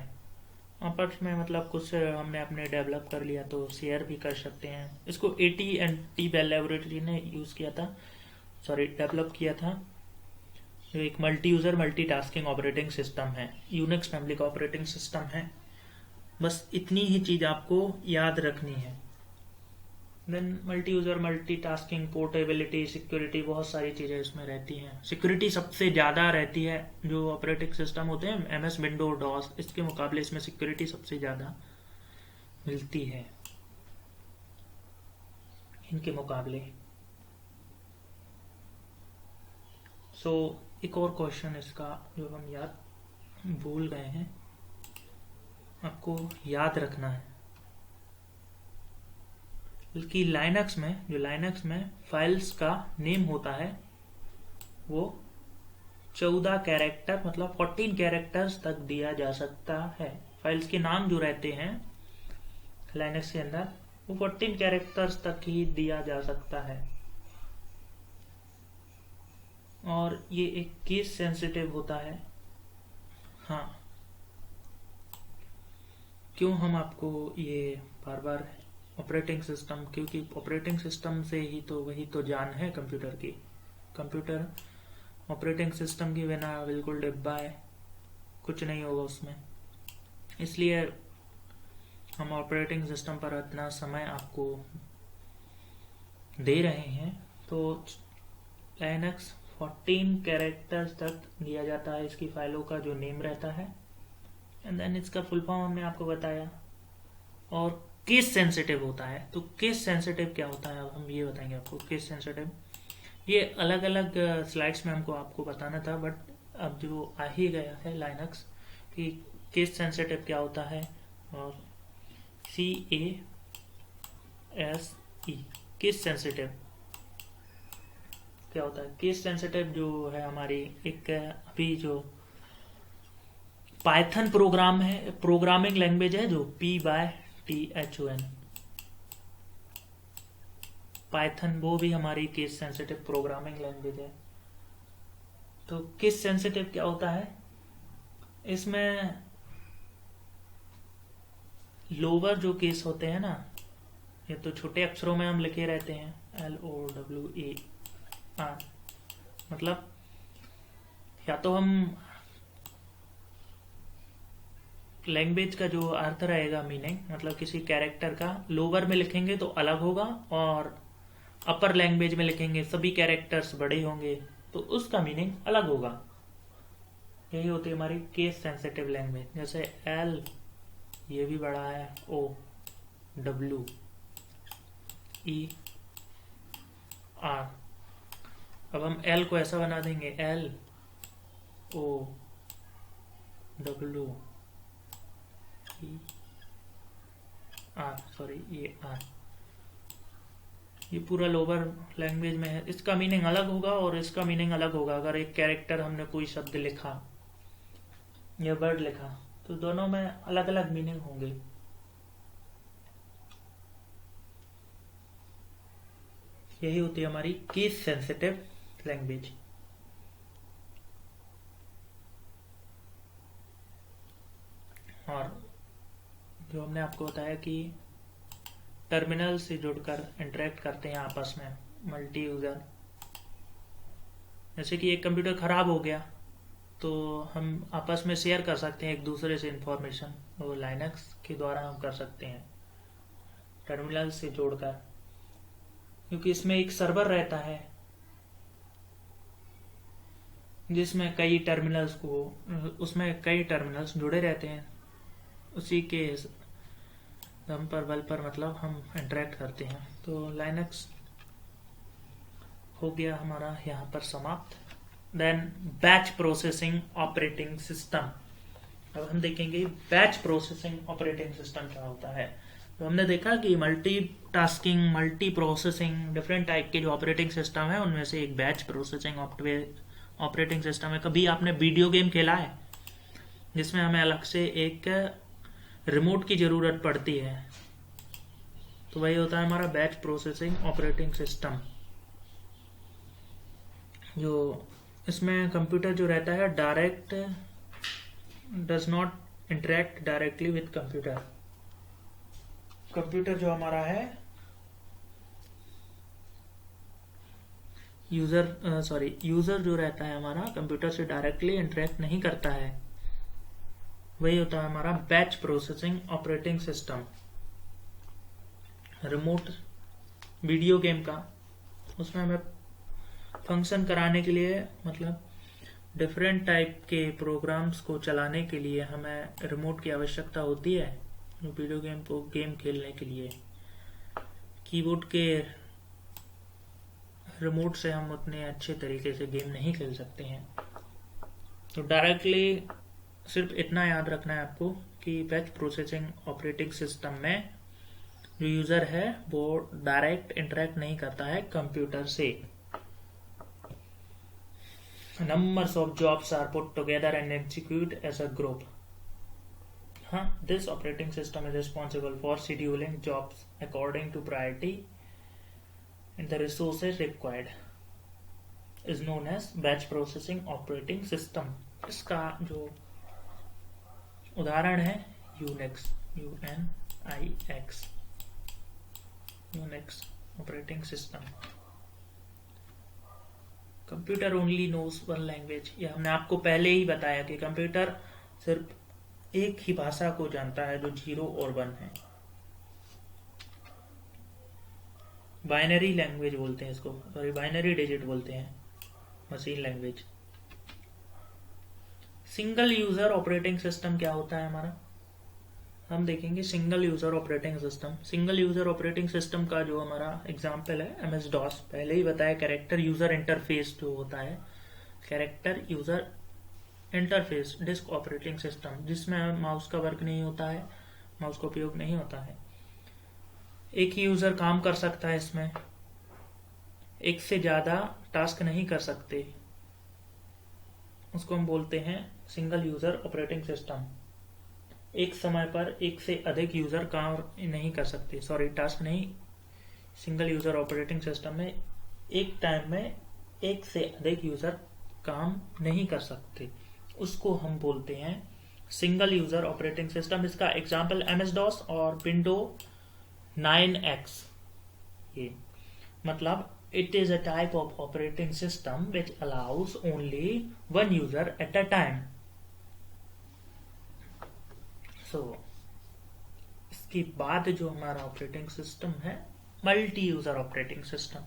आपस में मतलब कुछ हमने अपने डेवलप कर लिया तो शेयर भी कर सकते हैं। इसको AT&T बेल लैबोरेटरी ने यूज किया था, डेवलप किया था, जो एक multi user multi tasking operating system है, यूनिक्स फैमिली का ऑपरेटिंग सिस्टम है। बस इतनी ही चीज आपको याद रखनी है। Then multi user multitasking, portability, security, बहुत सारी चीजें इसमें रहती हैं। सिक्योरिटी सबसे ज्यादा रहती है, जो ऑपरेटिंग सिस्टम होते हैं MS विंडो डॉस, इसके मुकाबले इसमें सिक्योरिटी सबसे ज्यादा मिलती है इनके मुकाबले। सो एक और क्वेश्चन इसका जो हम याद भूल गए हैं, आपको याद रखना है। बल्कि लाइनक्स में फाइल्स का नेम होता है वो 14 कैरेक्टर मतलब 14 कैरेक्टर्स तक दिया जा सकता है। फाइल्स के नाम जो रहते हैं लाइनक्स के अंदर वो 14 कैरेक्टर्स तक ही दिया जा सकता है, और ये एक केस सेंसिटिव होता है। हाँ, क्यों हम आपको ये बार बार ऑपरेटिंग सिस्टम, क्योंकि ऑपरेटिंग सिस्टम से ही तो वही तो जान है कंप्यूटर की। कंप्यूटर ऑपरेटिंग सिस्टम के बिना बिल्कुल डिब्बा है, कुछ नहीं होगा उसमें। इसलिए हम ऑपरेटिंग सिस्टम पर इतना समय आपको दे रहे हैं। तो लाइनक्स 14 कैरेक्टर्स तक दिया जाता है इसकी फाइलों का जो नेम रहता है, एंड देन इसका फुल फॉर्म हमने आपको बताया। और केस सेंसिटिव होता है। तो केस सेंसिटिव क्या होता है, अब हम ये बताएंगे आपको। केस सेंसिटिव ये अलग अलग स्लाइड्स में हमको आपको बताना था, बट अब जो आ ही गया है लाइनक्स, कि केस सेंसिटिव क्या होता है, और CASE केस सेंसिटिव क्या होता है। केस सेंसिटिव जो है हमारी एक अभी जो पाइथन प्रोग्राम है, प्रोग्रामिंग लैंग्वेज है जो PYTHON पाइथन, वो भी हमारी केस सेंसिटिव प्रोग्रामिंग लैंग्वेज है। तो केस सेंसिटिव क्या होता है, इसमें लोअर जो केस होते हैं ना, ये तो छोटे अक्षरों में हम लिखे रहते हैं LOWER, मतलब या तो हम लैंग्वेज का जो अर्थ रहेगा, मीनिंग मतलब किसी कैरेक्टर का लोअर में लिखेंगे तो अलग होगा, और अपर लैंग्वेज में लिखेंगे सभी कैरेक्टर्स बड़े होंगे तो उसका मीनिंग अलग होगा। यही होती है हमारी केस सेंसिटिव लैंग्वेज। जैसे L ये भी बड़ा है, OWER, अब हम L को ऐसा बना देंगे LOWER, सॉरी ये R, ये पूरा लोअर लैंग्वेज में है, इसका मीनिंग अलग होगा और इसका मीनिंग अलग होगा। अगर एक कैरेक्टर हमने कोई शब्द लिखा या वर्ड लिखा तो दोनों में अलग अलग मीनिंग होंगे। यही होती है हमारी केस सेंसिटिव लैंग्वेज। और जो हमने आपको बताया कि टर्मिनल से जुड़कर इंटरेक्ट करते हैं आपस में मल्टी यूजर, जैसे कि एक कंप्यूटर खराब हो गया तो हम आपस में शेयर कर सकते हैं एक दूसरे से इंफॉर्मेशन, वो लाइनक्स के द्वारा हम कर सकते हैं टर्मिनल से जोड़कर, क्योंकि इसमें एक सर्वर रहता है जिसमें कई टर्मिनल्स उसमें कई टर्मिनल्स जुड़े रहते हैं, उसी के दम पर बल पर मतलब हम इंटरेक्ट करते हैं। तो लाइनक्स हो गया हमारा यहाँ पर समाप्त। Then batch processing operating system. अब हम देखेंगे बैच प्रोसेसिंग ऑपरेटिंग सिस्टम क्या होता है। तो हमने देखा कि multi tasking, multi processing, different type के जो ऑपरेटिंग सिस्टम है उनमें से एक बैच प्रोसेसिंग ऑपरेटिंग सिस्टम है। कभी आपने वीडियो गेम खेला है जिसमें हमें अलग से एक रिमोट की जरूरत पड़ती है, तो वही होता है हमारा बैच प्रोसेसिंग ऑपरेटिंग सिस्टम। जो इसमें कंप्यूटर जो रहता है direct does not interact directly with computer. Computer जो हमारा है यूजर जो रहता है हमारा कंप्यूटर से डायरेक्टली इंटरेक्ट नहीं करता है, वही होता है हमारा batch processing operating system. Remote video game का, उसमें हमें फंक्शन कराने के लिए, मतलब डिफरेंट टाइप के प्रोग्राम्स को चलाने के लिए हमें रिमोट की आवश्यकता होती है। वीडियो गेम को गेम खेलने के लिए कीबोर्ड के रिमोट से हम उतने अच्छे तरीके से गेम नहीं खेल सकते हैं। तो डायरेक्टली सिर्फ इतना याद रखना है आपको कि बैच प्रोसेसिंग ऑपरेटिंग सिस्टम में जो यूजर है वो डायरेक्ट इंटरेक्ट नहीं करता है कंप्यूटर से। Numbers of jobs are put together and execute as a group. This operating system is responsible for scheduling jobs according to priority and the resources required. Is known as batch processing operating system. इसका जो उदाहरण है Unix, Unix operating system. Computer only knows one language. ये हमने आपको पहले ही बताया कि कंप्यूटर सिर्फ एक ही भाषा को जानता है जो 0 और 1 है। बाइनरी लैंग्वेज बोलते हैं इसको, सॉरी बाइनरी डिजिट बोलते हैं machine language. Single user operating system क्या होता है हमारा, हम देखेंगे single user operating system. Single user operating system का जो हमारा एग्जांपल है MS-DOS, पहले ही बताया कैरेक्टर यूजर इंटरफेस जो होता है, character user interface disc operating system, जिसमें माउस का वर्क नहीं होता है, माउस का उपयोग नहीं होता है। एक ही यूज़र काम कर सकता है इसमें, एक से ज़्यादा टास्क नहीं कर सकते, उसको हम बोलते हैं सिंगल यूज़र ऑपरेटिंग सिस्टम। एक समय पर एक से अधिक यूज़र काम नहीं कर सकते, सॉरी टास्क नहीं, सिंगल यूज़र ऑपरेटिंग सिस्टम में एक टाइम में एक से अधिक यूज़र काम नहीं कर सकते, उसको हम बोलते हैं सिंगल यूज़र ऑपरेटिंग सिस्टम। इसका एग्जाम्पल एमएस डॉस और विंडो 9X। ये मतलब it is a type of operating system which allows only one user at a time. So इसके बाद जो हमारा ऑपरेटिंग सिस्टम है multi user operating system.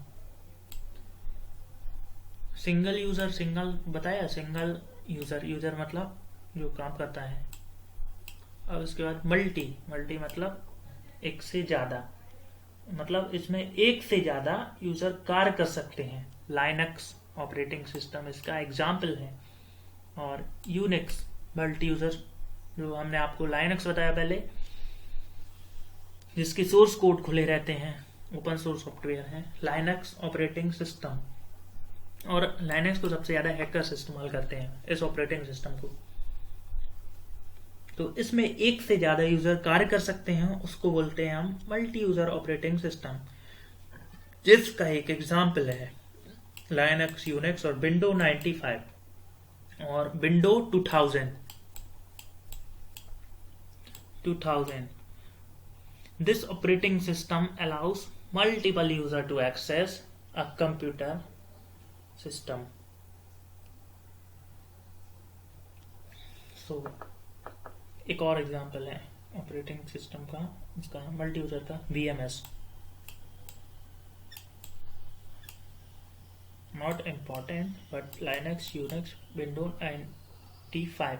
Single user, single बताया, सिंगल यूजर, यूजर मतलब जो काम करता है। अब इसके बाद मल्टी, मल्टी मतलब एक से ज्यादा, मतलब इसमें एक से ज्यादा यूजर कार्य कर सकते हैं। लाइनक्स ऑपरेटिंग सिस्टम इसका एग्जाम्पल है। और यूनिक्स मल्टी यूजर, जो हमने आपको लाइनक्स बताया पहले, जिसके सोर्स कोड खुले रहते हैं, ओपन सोर्स सॉफ्टवेयर है लाइनक्स ऑपरेटिंग सिस्टम। और लाइनक्स को सबसे ज्यादा हैकर्स इस्तेमाल करते हैं, इस ऑपरेटिंग सिस्टम को। तो इसमें एक से ज्यादा यूजर कार्य कर सकते हैं, उसको बोलते हैं हम मल्टी यूजर ऑपरेटिंग सिस्टम, जिसका एक एग्जाम्पल है लाइनक्स, यूनिक्स और विंडो 95 और window 2000। This operating system allows multiple user to access a computer system. So एक और एग्जांपल है ऑपरेटिंग सिस्टम का, इसका मल्टी यूजर का VMS। Not important but Linux, UNIX, window 95।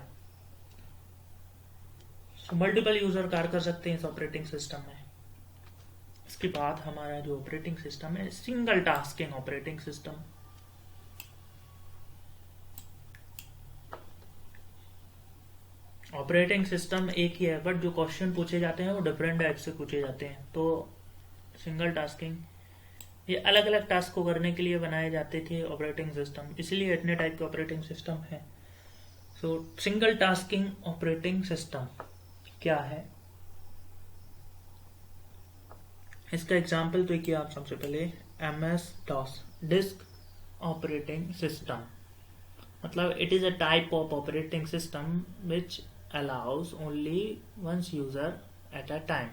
So multiple user कार्य कर सकते हैं इस ऑपरेटिंग सिस्टम में। इसके बाद हमारा जो ऑपरेटिंग सिस्टम है single tasking operating system. Operating system एक ही है, बट जो क्वेश्चन पूछे जाते हैं वो डिफरेंट टाइप से पूछे जाते हैं। तो सिंगल टास्किंग, ये अलग अलग टास्क को करने के लिए बनाए जाते थे ऑपरेटिंग सिस्टम, इसलिए इतने टाइप के ऑपरेटिंग सिस्टम है। सो सिंगल टास्किंग ऑपरेटिंग सिस्टम क्या है, इसका एग्जाम्पल तो किया आप सबसे पहले MS DOS disk operating system. मतलब it is a type of operating system which allows only one user at a time।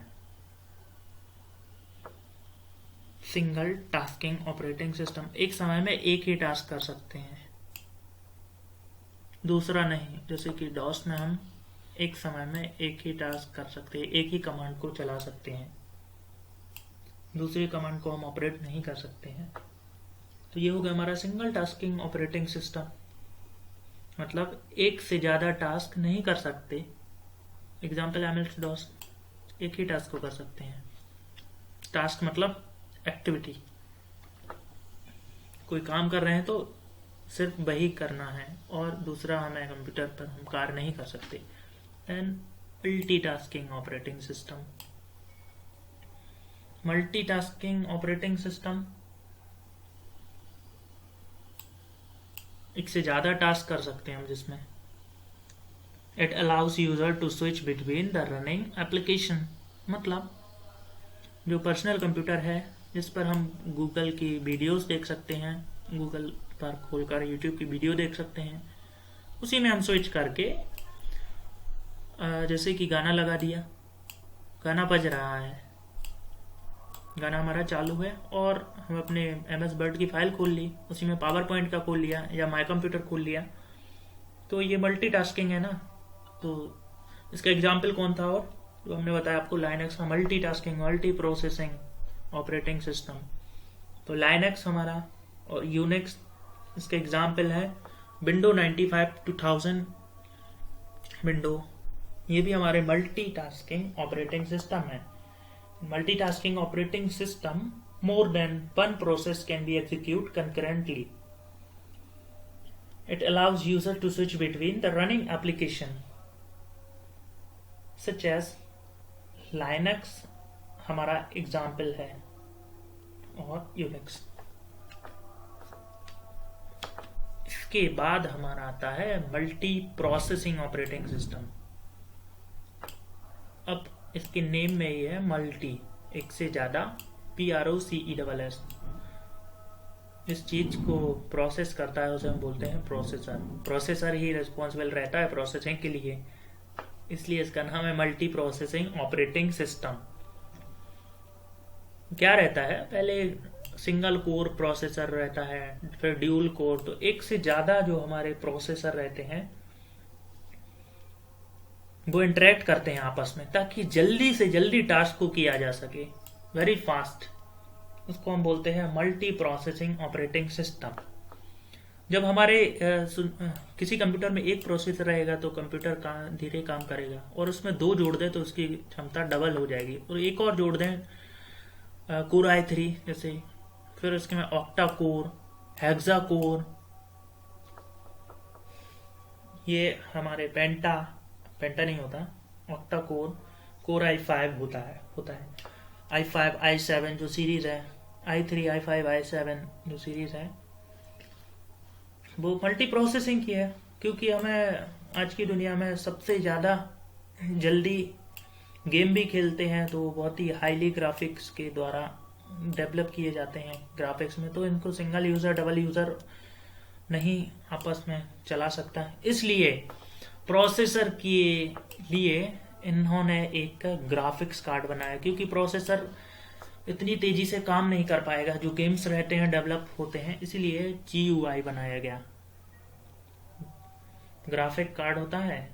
Single tasking operating system, एक समय में एक ही टास्क कर सकते हैं, दूसरा नहीं। जैसे कि डॉस में हम एक समय में एक ही टास्क कर सकते हैं, एक ही कमांड को चला सकते हैं, दूसरी कमांड को हम ऑपरेट नहीं कर सकते हैं। तो ये हो गया हमारा सिंगल टास्किंग ऑपरेटिंग सिस्टम, मतलब एक से ज्यादा टास्क नहीं कर सकते। एग्जाम्पल MS DOS, एक ही टास्क को कर सकते हैं। टास्क मतलब एक्टिविटी, कोई काम कर रहे हैं तो सिर्फ वही करना है, और दूसरा हमें कंप्यूटर पर हम कार्य नहीं कर सकते। And multitasking operating system, multitasking operating system एक से ज्यादा टास्क कर सकते हैं हम, जिसमें it allows user to switch between the running application. मतलब जो पर्सनल कंप्यूटर है जिस पर हम गूगल की वीडियोस देख सकते हैं, गूगल पर खोलकर यूट्यूब की वीडियो देख सकते हैं, उसी में हम स्विच करके जैसे कि गाना लगा दिया, गाना बज रहा है, गाना हमारा चालू है, और हम अपने MS वर्ड की फाइल खोल ली, उसी में पावर पॉइंट का खोल लिया या माई कंप्यूटर खोल लिया, तो ये मल्टीटास्किंग है ना। तो इसका एग्जाम्पल कौन था, और जो हमने बताया आपको लाइनक्स का multitasking, multi processing operating system. तो लाइनक्स हमारा और यूनिक्स, इसका एग्जाम्पल है विंडो 95 2000 विंडो, ये भी हमारे मल्टीटास्किंग ऑपरेटिंग सिस्टम है। Multitasking operating system, more than one process can be executed concurrently. It allows user to switch between the running application such as Linux हमारा example है और Unix. इसके बाद हमारा आता है मल्टी प्रोसेसिंग ऑपरेटिंग सिस्टम। अब इसके नेम में ही है मल्टी, एक से ज्यादा, PROCESS। इस चीज को प्रोसेस करता है उसे हम बोलते हैं प्रोसेसर। प्रोसेसर ही रिस्पॉन्सिबल रहता है प्रोसेसिंग के लिए, इसलिए इसका नाम है मल्टी प्रोसेसिंग ऑपरेटिंग सिस्टम। क्या रहता है, पहले सिंगल कोर प्रोसेसर रहता है, फिर ड्यूल कोर, तो एक से ज्यादा जो हमारे प्रोसेसर रहते हैं वो इंटरेक्ट करते हैं आपस में, ताकि जल्दी से जल्दी टास्क को किया जा सके, वेरी फास्ट। उसको हम बोलते हैं मल्टी प्रोसेसिंग ऑपरेटिंग सिस्टम। जब हमारे किसी कंप्यूटर में एक प्रोसेसर रहेगा तो कंप्यूटर धीरे काम करेगा, और उसमें दो जोड़ दें तो उसकी क्षमता डबल हो जाएगी, और एक और जोड़ दें कोर i3 जैसे, फिर उसके में ऑक्टा कोर, हेक्सा कोर, ये हमारे पेंटा नहीं होता, ऑक्टा कोर i5 होता है i5 i7 जो सीरीज है, i3 i5 i7 जो सीरीज है वो मल्टी प्रोसेसिंग की है, क्योंकि हमें आज की दुनिया में सबसे ज़्यादा जल्दी गेम भी खेलते हैं तो बहुत ही हाईली ग्राफिक्स के द्वारा डेवलप किए जाते हैं ग्राफिक्स में, तो इनको सिंगल यूज़र डबल यूज़र नहीं आपस में चला सकता है। इसलिए प्रोसेसर के लिए इन्होंने एक ग्राफिक्स कार्ड बनाया, क्योंकि प्रोसेसर इतनी तेजी से काम नहीं कर पाएगा, जो गेम्स रहते हैं डेवलप होते हैं, इसीलिए GUI बनाया गया। ग्राफिक कार्ड होता है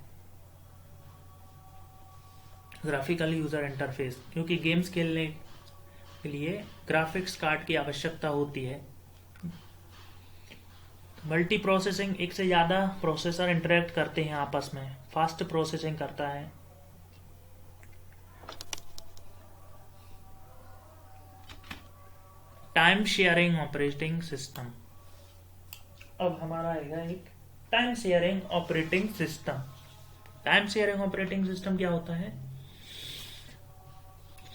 ग्राफिकल यूजर इंटरफेस, क्योंकि गेम्स खेलने के लिए ग्राफिक्स कार्ड की आवश्यकता होती है। मल्टी प्रोसेसिंग, एक से ज्यादा प्रोसेसर इंटरेक्ट करते हैं आपस में, फास्ट प्रोसेसिंग करता है। Time sharing operating system. अब हमारा आएगा एक time sharing operating system. Time sharing operating system क्या होता है?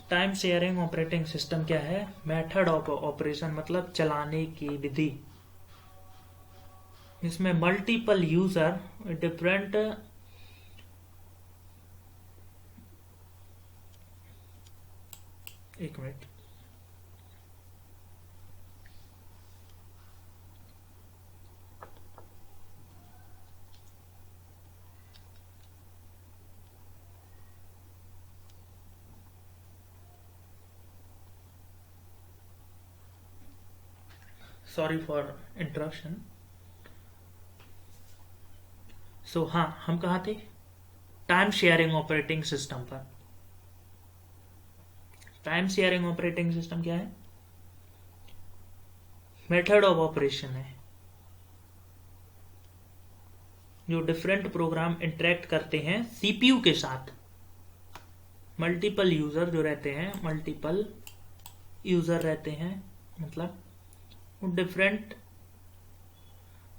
टाइम शेयरिंग ऑपरेटिंग सिस्टम क्या है? मेथड ऑफ ऑपरेशन, मतलब चलाने की विधि। इसमें मल्टीपल यूजर डिफरेंट एक मिनट, सॉरी फॉर इंटरप्शन। सो हाँ, हम कहाँ थे? टाइम शेयरिंग ऑपरेटिंग सिस्टम पर। टाइम शेयरिंग ऑपरेटिंग सिस्टम क्या है? मेथड ऑफ ऑपरेशन है, जो डिफरेंट प्रोग्राम इंटरेक्ट करते हैं सीपीयू के साथ। मल्टीपल यूजर जो रहते हैं, मल्टीपल यूजर रहते हैं, मतलब वो डिफरेंट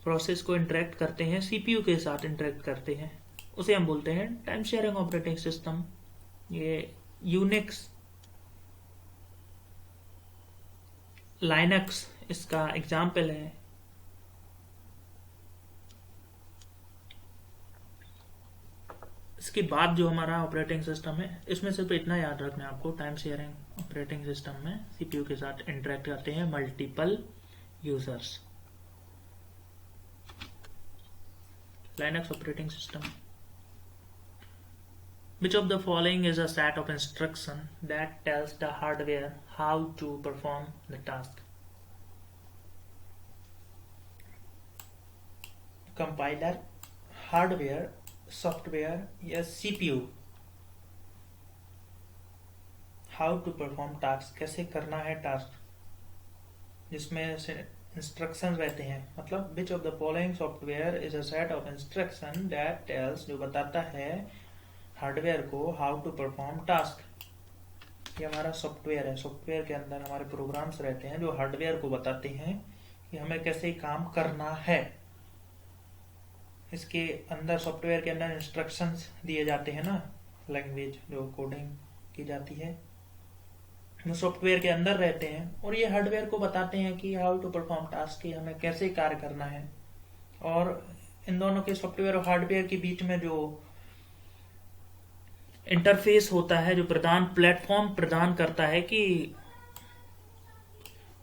प्रोसेस को इंटरेक्ट करते हैं, सीपीयू के साथ इंटरेक्ट करते हैं, उसे हम बोलते हैं टाइम शेयरिंग ऑपरेटिंग सिस्टम। ये यूनिक्स, लाइनक्स इसका एग्जाम्पल है। इसके बाद जो हमारा ऑपरेटिंग सिस्टम है, इसमें सिर्फ इतना याद रखना है आपको, टाइम शेयरिंग ऑपरेटिंग सिस्टम में सीपीयू के साथ इंटरेक्ट करते हैं multiple users. Linux operating system. Which of the following is a set of instruction that tells the hardware how to perform the task? Compiler, hardware, software या CPU? How to perform task, कैसे करना है task, जिसमें से instruction रहते हैं। मतलब which of the following software is a set of instruction that tells, जो बताता है हार्डवेयर को हाउ टू परफॉर्म टास्क। ये हमारा सॉफ्टवेयर है, सॉफ्टवेयर के अंदर हमारे प्रोग्राम्स रहते हैं जो हार्डवेयर को बताते हैं कि हमें कैसे काम करना है। इसके अंदर, सॉफ्टवेयर के अंदर इंस्ट्रक्शंस दिए जाते हैं ना, लैंग्वेज जो कोडिंग की जाती है वो सॉफ्टवेयर के अंदर रहते हैं, और ये हार्डवेयर को बताते हैं कि हाउ टू परफॉर्म टास्क, कि हमें कैसे कार्य करना है। और इन दोनों के, सॉफ्टवेयर और हार्डवेयर के बीच में जो इंटरफेस होता है, जो प्लेटफॉर्म प्रदान करता है कि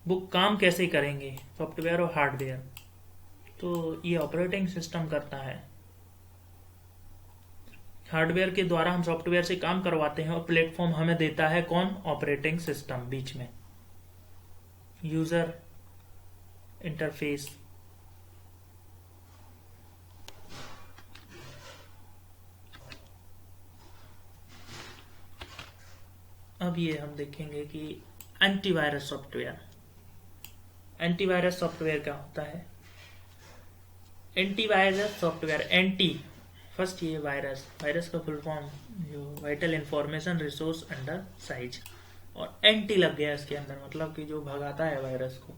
वो काम कैसे करेंगे, सॉफ्टवेयर और हार्डवेयर, तो ये ऑपरेटिंग सिस्टम करता है। हार्डवेयर के द्वारा हम सॉफ्टवेयर से काम करवाते हैं और प्लेटफॉर्म हमें देता है कौन? ऑपरेटिंग सिस्टम, बीच में यूजर इंटरफेस। अब ये हम देखेंगे कि एंटीवायरस सॉफ्टवेयर। एंटीवायरस सॉफ्टवेयर क्या होता है? एंटीवायरस सॉफ्टवेयर, एंटी फर्स्ट, ये वायरस का फुल फॉर्म जो vital information resource under size, और एंटी लग गया इसके अंदर, मतलब कि जो भगाता है वायरस को,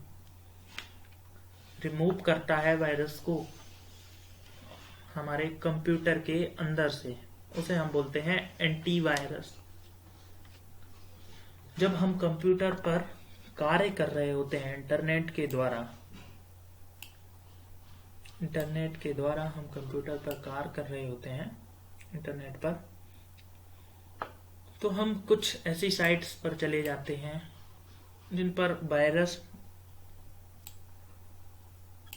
रिमूव करता है वायरस को हमारे कंप्यूटर के अंदर से, उसे हम बोलते हैं एंटीवायरस। जब हम कंप्यूटर पर कार्य कर रहे होते हैं इंटरनेट के द्वारा हम कंप्यूटर पर कार्य कर रहे होते हैं इंटरनेट पर, तो हम कुछ ऐसी साइट्स पर चले जाते हैं जिन पर वायरस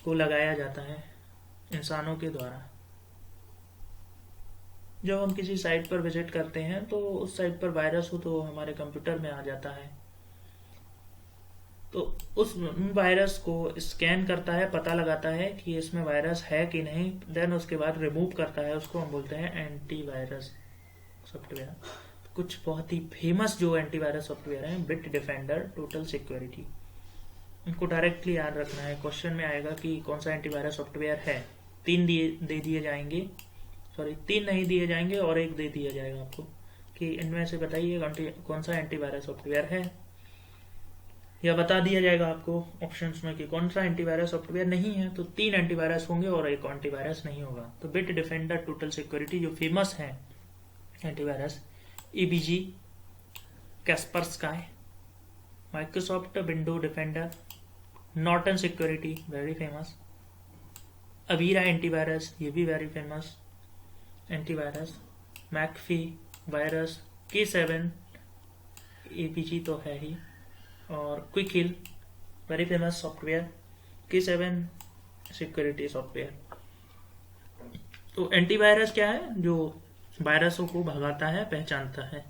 को लगाया जाता है इंसानों के द्वारा। जब हम किसी साइट पर विजिट करते हैं तो उस साइट पर वायरस हो तो हमारे कंप्यूटर में आ जाता है, तो उस वायरस को स्कैन करता है, पता लगाता है कि इसमें वायरस है कि नहीं, देन उसके बाद रिमूव करता है, उसको हम बोलते हैं एंटीवायरस सॉफ्टवेयर। कुछ बहुत ही फेमस जो एंटीवायरस सॉफ्टवेयर हैं, बिट डिफेंडर, टोटल सिक्योरिटी, इनको डायरेक्टली याद रखना है। क्वेश्चन में आएगा कि कौन सा एंटीवायरस सॉफ्टवेयर है, तीन दिए जाएंगे, सॉरी 3 नहीं दिए जाएंगे और 1 दे दिया जाएगा आपको, कि इनमें से बताइए कौन सा एंटीवायरस सॉफ्टवेयर है, या बता दिया जाएगा आपको ऑप्शंस में कि कौन सा एंटीवायरस सॉफ्टवेयर नहीं है। तो 3 एंटीवायरस होंगे और 1 एंटीवायरस नहीं होगा। तो बिट डिफेंडर, टोटल सिक्योरिटी जो फेमस है antivirus, EBG, Kaspersky, Microsoft window defender, Norton security very famous, Avira antivirus ये भी very famous antivirus, McAfee virus, K7, EBG तो है ही, और Quick Heal very famous software, K7 security software. तो antivirus क्या है? जो वायरसों को भगाता है, पहचानता है।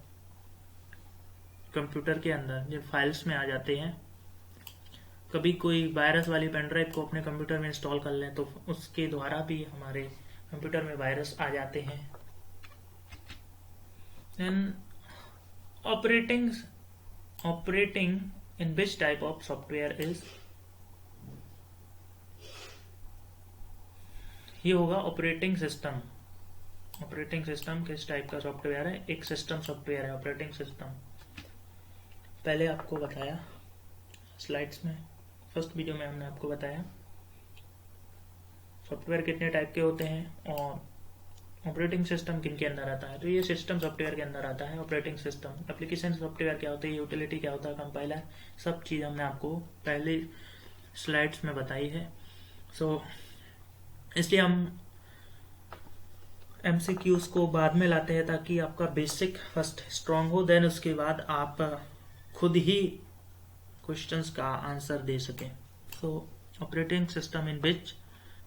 कंप्यूटर के अंदर जब फाइल्स में आ जाते हैं, कभी कोई वायरस वाली पेन ड्राइव को अपने कंप्यूटर में इंस्टॉल कर लें तो उसके द्वारा भी हमारे कंप्यूटर में वायरस आ जाते हैं। And operating in which type of software is, ये होगा ऑपरेटिंग सिस्टम। ऑपरेटिंग सिस्टम किस टाइप का सॉफ्टवेयर है? एक सिस्टम सॉफ्टवेयर है ऑपरेटिंग सिस्टम। पहले आपको बताया स्लाइड्स में, फर्स्ट वीडियो में हमने आपको बताया सॉफ्टवेयर कितने टाइप के होते हैं और ऑपरेटिंग सिस्टम किन के अंदर आता है। तो ये सिस्टम सॉफ्टवेयर के अंदर आता है ऑपरेटिंग सिस्टम। एप्लीकेशन सॉफ्टवेयर क्या होता है, यूटिलिटी क्या होता है, कंपाइलर, सब चीज़ हमने आपको पहले स्लाइड्स में बताई है। इसलिए हम MCQs को बाद में लाते हैं ताकि आपका बेसिक फर्स्ट स्ट्रांग हो, देन उसके बाद आप खुद ही क्वेश्चंस का आंसर दे सकें। Operating system in which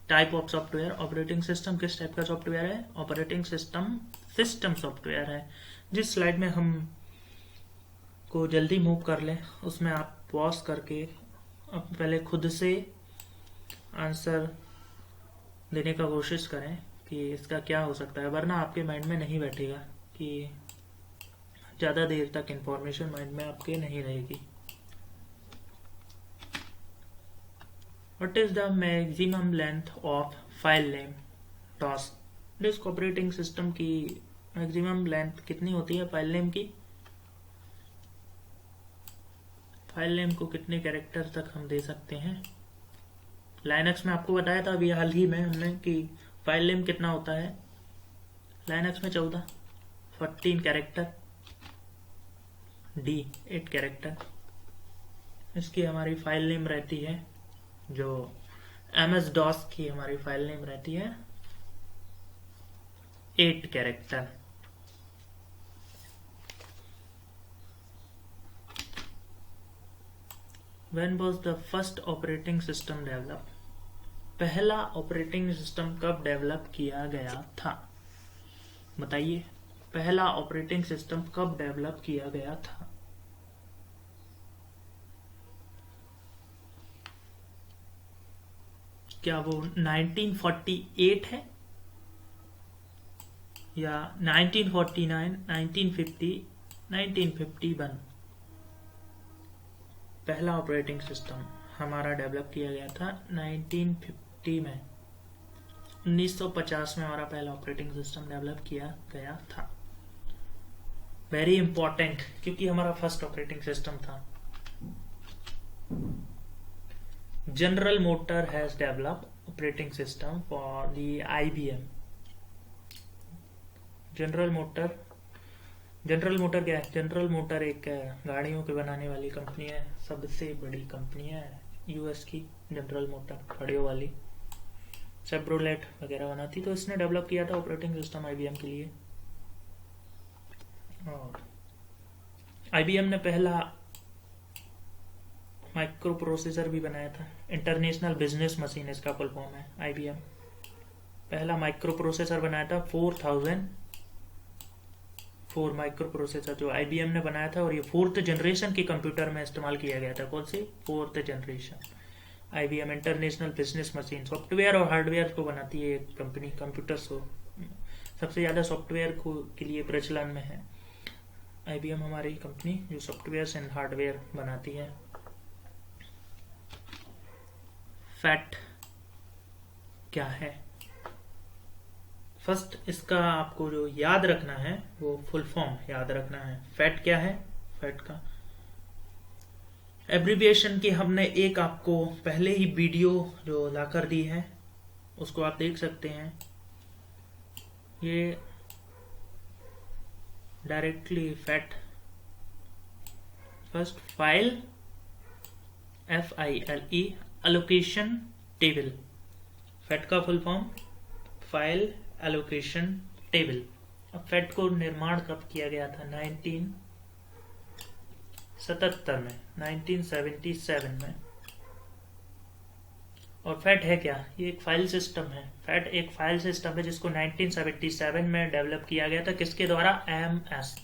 type of software, operating system किस टाइप का सॉफ्टवेयर है? ऑपरेटिंग सिस्टम सॉफ्टवेयर है। जिस स्लाइड में हम को जल्दी मूव कर लें उसमें आप पॉज करके अब पहले खुद से आंसर देने का कोशिश करें कि इसका क्या हो सकता है, वरना आपके माइंड में नहीं बैठेगा, कि ज़्यादा देर तक इंफॉर्मेशन माइंड में आपके नहीं रहेगी। What is the maximum length of file name DOS? Disk operating system की मैक्सिमम लेंथ कितनी होती है फाइल नेम की? फाइल नेम को कितने कैरेक्टर तक हम दे सकते हैं? लाइनक्स में आपको बताया था अभी हाल ही में हमने कि फाइल नेम कितना होता है लाइनक्स में? 14, 14 कैरेक्टर, डी 8 कैरेक्टर। इसकी हमारी फाइल नेम रहती है, जो MS DOS की हमारी फाइल नेम रहती है 8 character. When was the first operating system developed? पहला ऑपरेटिंग सिस्टम कब डेवलप किया गया था? बताइए, पहला ऑपरेटिंग सिस्टम कब डेवलप किया गया था? क्या वो 1948 है, या 1949, 1950, 1951? पहला ऑपरेटिंग सिस्टम हमारा डेवलप किया गया था 1950 में। 1950 में हमारा पहला ऑपरेटिंग सिस्टम डेवलप किया गया था। वेरी इंपॉर्टेंट, क्योंकि हमारा फर्स्ट ऑपरेटिंग सिस्टम था। General motor has developed operating system for the IBM। General motor क्या है? जनरल मोटर एक गाड़ियों के बनाने वाली कंपनी है, सबसे बड़ी कंपनी है US की। जनरल मोटर गाड़ियों वाली, सेब्रोलेट वगैरह बनाती, तो इसने डेवलप किया था ऑपरेटिंग सिस्टम IBM के लिए। और IBM ने पहला माइक्रो प्रोसेसर भी बनाया था। इंटरनेशनल बिजनेस मशीन इसका फुल फॉर्म है। IBM पहला माइक्रो प्रोसेसर बनाया था 4004 माइक्रो प्रोसेसर जो IBM ने बनाया था, और ये 4th जनरेशन की कंप्यूटर में इस्तेमाल किया गया था। कौन सी? 4th generation. IBM international business machine software और हार्डवेयर को बनाती है कंपनी, कंप्यूटर्स को। सबसे ज्यादा सॉफ्टवेयर को के लिए प्रचलन में है IBM हमारी कंपनी, जो सॉफ्टवेयर एंड हार्डवेयर बनाती है। फैट क्या है? फर्स्ट इसका आपको जो याद रखना है वो फुल फॉर्म याद रखना है। फैट क्या है? फैट का एब्रीविएशन की हमने एक आपको पहले ही वीडियो जो लाकर दी है, उसको आप देख सकते हैं। ये directly FAT, first file FILE allocation table. FAT का full form file allocation table. अब फैट को निर्माण कब किया गया था? 1977 में, 1977 में। और फैट है क्या? ये एक फाइल सिस्टम है। फैट एक फाइल सिस्टम है जिसको 1977 में डेवलप किया गया था। किसके द्वारा? MS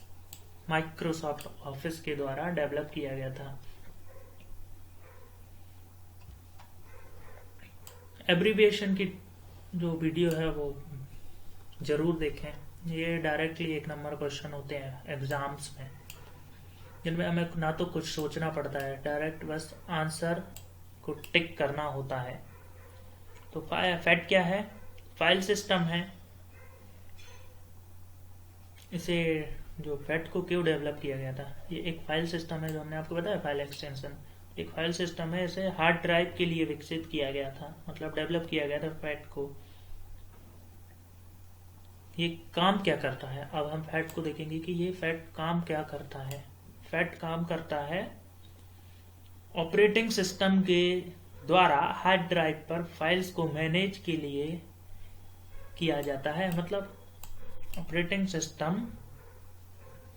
माइक्रोसॉफ्ट ऑफिस के द्वारा डेवलप किया गया था। एब्रीविएशन की जो वीडियो है वो जरूर देखें। ये डायरेक्टली 1 नंबर क्वेश्चन होते हैं एग्जाम्स में, जिनमें हमें ना तो कुछ सोचना पड़ता है, डायरेक्ट बस आंसर को टिक करना होता है। तो फैट क्या है? फाइल सिस्टम है। इसे जो फैट को क्यों डेवलप किया गया था? ये एक फाइल सिस्टम है, जो हमने आपको बताया फाइल एक्सटेंशन। एक फाइल सिस्टम है, इसे हार्ड ड्राइव के लिए विकसित किया गया था, मतलब डेवलप किया गया था फैट को। ये काम क्या करता है? अब हम फैट को देखेंगे कि ये फैट काम क्या करता है। फैट काम करता है ऑपरेटिंग सिस्टम के द्वारा हार्ड ड्राइव पर फाइल्स को मैनेज के लिए किया जाता है। मतलब ऑपरेटिंग सिस्टम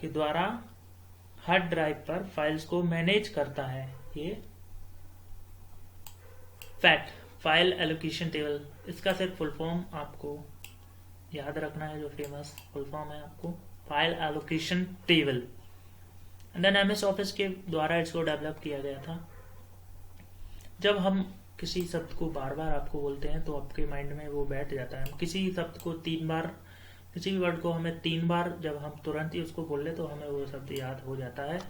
के द्वारा हार्ड ड्राइव पर फाइल्स को मैनेज करता है ये फैट, फाइल एलोकेशन टेबल। इसका सिर्फ फुल फॉर्म आपको याद रखना है, जो फेमस फुल फॉर्म है आपको file allocation table. And then MS office के द्वारा इसको डेवलप किया गया था। जब हम किसी शब्द को बार बार आपको बोलते हैं तो आपके माइंड में वो बैठ जाता है। हम किसी शब्द को 3 बार, किसी भी वर्ड को हमें 3 बार जब हम तुरंत ही उसको बोल ले तो हमें वो शब्द याद हो जाता है।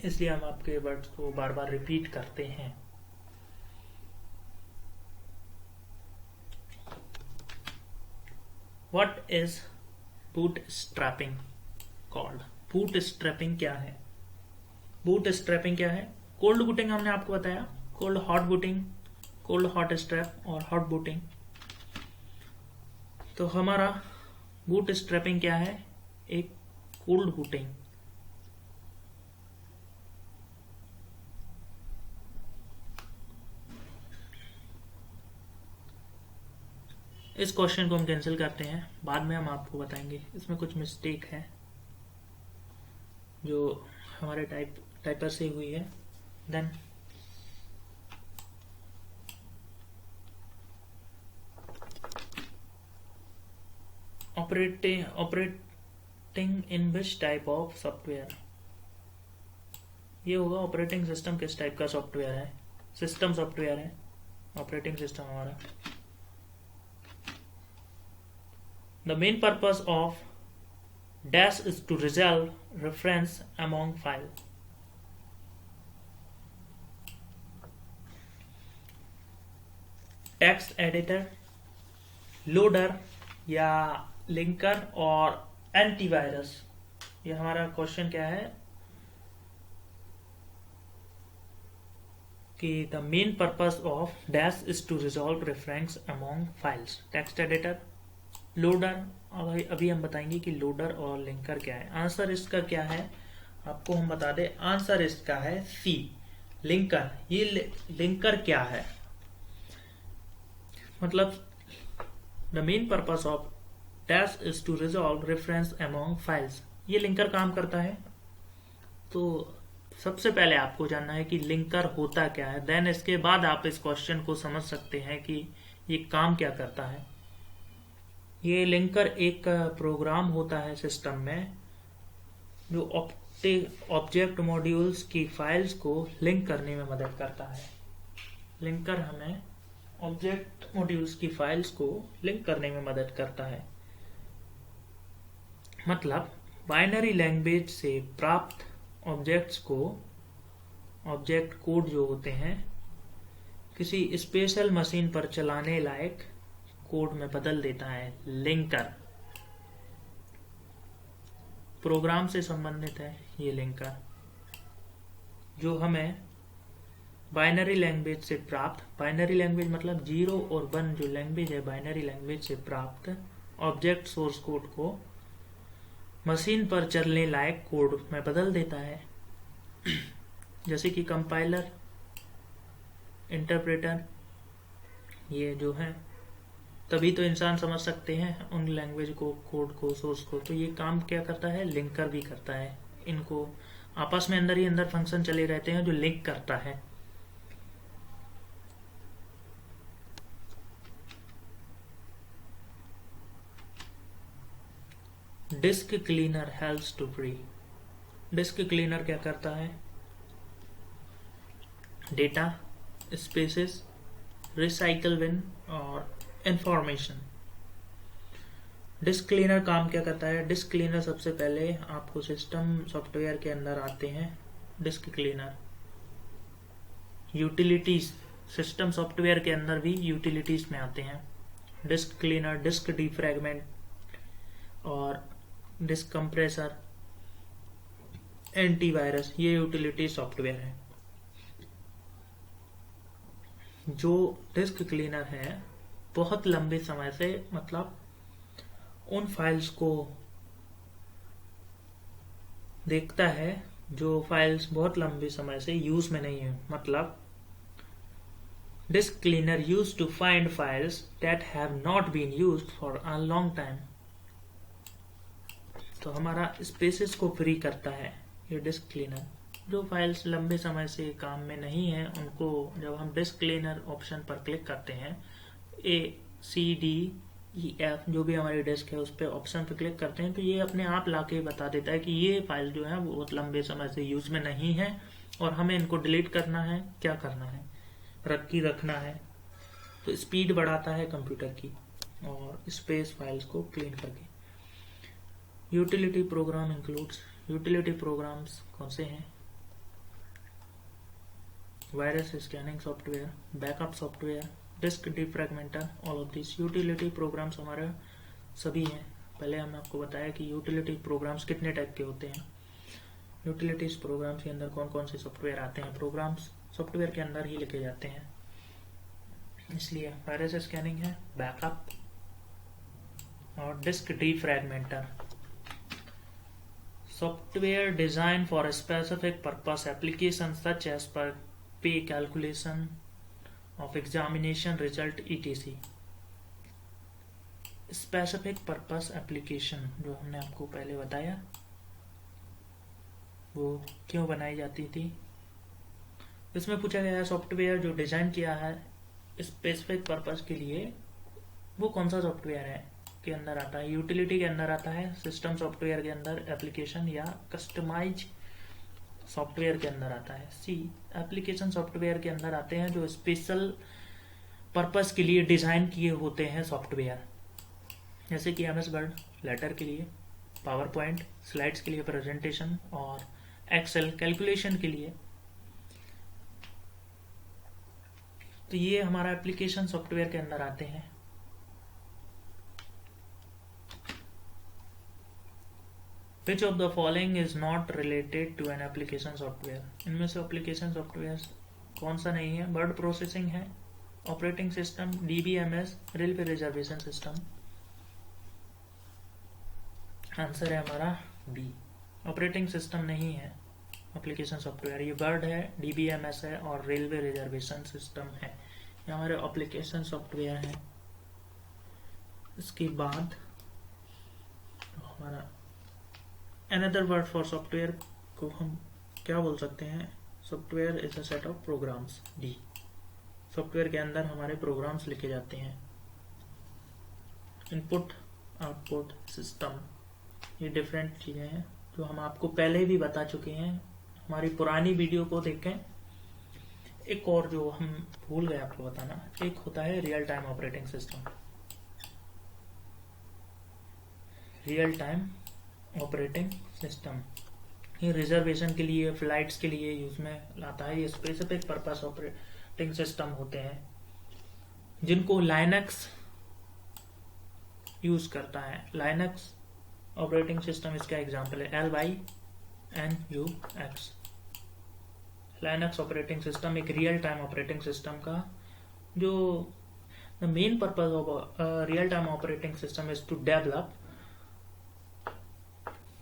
इसलिए हम आपके वर्ड्स को बार बार रिपीट करते हैं। What is bootstrapping called? bootstrapping क्या है? bootstrapping क्या है? कोल्ड बूटिंग हमने आपको बताया, cold hot booting, cold hot strap और हॉट बूटिंग। तो हमारा बूट स्ट्रैपिंग क्या है? एक कोल्ड बूटिंग। इस क्वेश्चन को हम कैंसिल करते हैं, बाद में हम आपको बताएंगे। इसमें कुछ मिस्टेक है जो हमारे टाइपर से हुई है। Then operating in which type of software. ये होगा ऑपरेटिंग सिस्टम किस टाइप का सॉफ्टवेयर है। सिस्टम सॉफ्टवेयर है ऑपरेटिंग सिस्टम हमारा। The main purpose of dash is to resolve reference among file. Text editor, loader या लिंकर और एंटीवायरस। ये हमारा क्वेश्चन क्या है कि the main purpose of dash is to resolve reference among files. Text editor, loader, अभी हम बताएंगे कि लोडर और लिंकर क्या है। आंसर इसका क्या है आपको हम बता दें। आंसर इसका है सी, लिंकर। ये लिंकर क्या है मतलब the main purpose of dash is to resolve reference among files. ये लिंकर काम करता है। तो सबसे पहले आपको जानना है कि लिंकर होता क्या है, देन इसके बाद आप इस क्वेश्चन को समझ सकते हैं कि ये काम क्या करता है। ये लिंकर एक प्रोग्राम होता है सिस्टम में जो ऑब्जेक्ट मॉड्यूल्स की फाइल्स को लिंक करने में मदद करता है। लिंकर हमें ऑब्जेक्ट मॉड्यूल्स की फाइल्स को लिंक करने में मदद करता है। मतलब बाइनरी लैंग्वेज से प्राप्त ऑब्जेक्ट्स को, ऑब्जेक्ट कोड जो होते हैं, किसी स्पेशल मशीन पर चलाने लायक कोड में बदल देता है लिंकर। प्रोग्राम से संबंधित है ये लिंकर, जो हमें बाइनरी लैंग्वेज से प्राप्त, बाइनरी लैंग्वेज मतलब 0 और 1 जो लैंग्वेज है, बाइनरी लैंग्वेज से प्राप्त ऑब्जेक्ट सोर्स कोड को मशीन पर चलने लायक कोड में बदल देता है। जैसे कि कंपाइलर, इंटरप्रेटर, ये जो है, तभी तो इंसान समझ सकते हैं उन लैंग्वेज को, कोड को, सोर्स को। तो ये काम क्या करता है? लिंकर भी करता है। इनको आपस में अंदर ही अंदर फंक्शन चले रहते हैं जो लिंक करता है। Disk cleaner helps to free. Disk cleaner क्या करता है? डेटा, स्पेसेस, रिसाइकल बिन और इंफॉर्मेशन। डिस्क क्लीनर काम क्या करता है? डिस्क क्लीनर सबसे पहले आपको सिस्टम सॉफ्टवेयर के अंदर आते हैं disk cleaner. Utilities, system software के अंदर भी यूटिलिटीज में आते हैं डिस्क क्लीनर, डिस्क डिफ्रैगमेंट और डिस्क कंप्रेसर, एंटीवायरस। ये यूटिलिटी सॉफ्टवेयर है। जो डिस्क क्लीनर है बहुत लंबे समय से, मतलब उन फाइल्स को देखता है जो फाइल्स बहुत लंबे समय से यूज में नहीं है। मतलब disk cleaner use to find files that have not been used for a long time. तो हमारा स्पेसेस को फ्री करता है ये डिस्क क्लीनर। जो फाइल्स लंबे समय से काम में नहीं है उनको जब हम डिस्क क्लीनर ऑप्शन पर क्लिक करते हैं, ACDEF जो भी हमारी डिस्क है उस पर ऑप्शन पर क्लिक करते हैं, तो ये अपने आप लाके बता देता है कि ये फाइल जो है वो बहुत लंबे समय से यूज में नहीं है और हमें इनको डिलीट करना है। क्या करना है? रखना है। तो स्पीड बढ़ाता है कंप्यूटर की और स्पेस फाइल्स को क्लीन करके। Utility program includes, utility programs कौन से हैं? Virus scanning software, backup software, disk defragmenter, all of this utility programs हमारे सभी हैं। पहले हमने आपको बताया कि यूटिलिटी प्रोग्राम्स कितने टाइप के होते हैं। यूटिलिटीज प्रोग्राम्स के अंदर कौन कौन से सॉफ्टवेयर आते हैं? प्रोग्राम्स सॉफ्टवेयर के अंदर ही लिखे जाते हैं, इसलिए वायरस स्कैनिंग है, बैकअप, और disk defragmenter. Software design for specific purpose application such as per pay calculation of examination result etc. Specific purpose application जो हमने आपको पहले बताया वो क्यों बनाई जाती थी। इसमें पूछा गया है सॉफ्टवेयर जो डिजाइन किया है स्पेसिफिक पर्पस के लिए वो कौन सा सॉफ्टवेयर है के अंदर आता है। यूटिलिटी के अंदर आता है, सिस्टम सॉफ्टवेयर के अंदर, एप्लीकेशन या कस्टमाइज सॉफ्टवेयर के अंदर आता है। सी एप्लीकेशन सॉफ्टवेयर के अंदर आते हैं जो स्पेशल पर्पस के लिए डिजाइन किए होते हैं सॉफ्टवेयर, जैसे कि एमएस वर्ड लेटर के लिए, पावर पॉइंट स्लाइड्स के लिए प्रेजेंटेशन, और एक्सेल कैलकुलेशन के लिए। तो ये हमारा एप्लीकेशन सॉफ्टवेयर के अंदर आते हैं। Which of the following is not related to an application software? इनमें से एप्लीकेशन सॉफ्टवेयर कौन सा नहीं है? वर्ड प्रोसेसिंग है, operating system, DBMS, railway reservation system. Answer है हमारा बी, ऑपरेटिंग सिस्टम नहीं है एप्लीकेशन सॉफ्टवेयर। ये वर्ड है, डीबीएमएस है और रेलवे रिजर्वेशन सिस्टम है, ये हमारे एप्लीकेशन सॉफ्टवेयर है। इसके बाद हमारा अनदर वर्ड फॉर सॉफ्टवेयर को हम क्या बोल सकते हैं? Software is a set of programs. D, software के अंदर हमारे प्रोग्राम्स लिखे जाते हैं। इनपुट आउटपुट सिस्टम, ये डिफरेंट चीजें हैं जो हम आपको पहले भी बता चुके हैं, हमारी पुरानी वीडियो को देखें। एक और जो हम भूल गए आपको बताना, एक होता है real time operating system. Real time operating system ये रिजर्वेशन के लिए, फ्लाइट्स के लिए यूज में लाता है। ये स्पेसिफिक पर्पस ऑपरेटिंग सिस्टम होते हैं जिनको लाइनक्स यूज करता है। लाइनक्स ऑपरेटिंग सिस्टम इसका एग्जांपल है, LYNUX। लाइनक्स ऑपरेटिंग सिस्टम एक रियल टाइम ऑपरेटिंग सिस्टम का जो the main purpose of real time operating system is to develop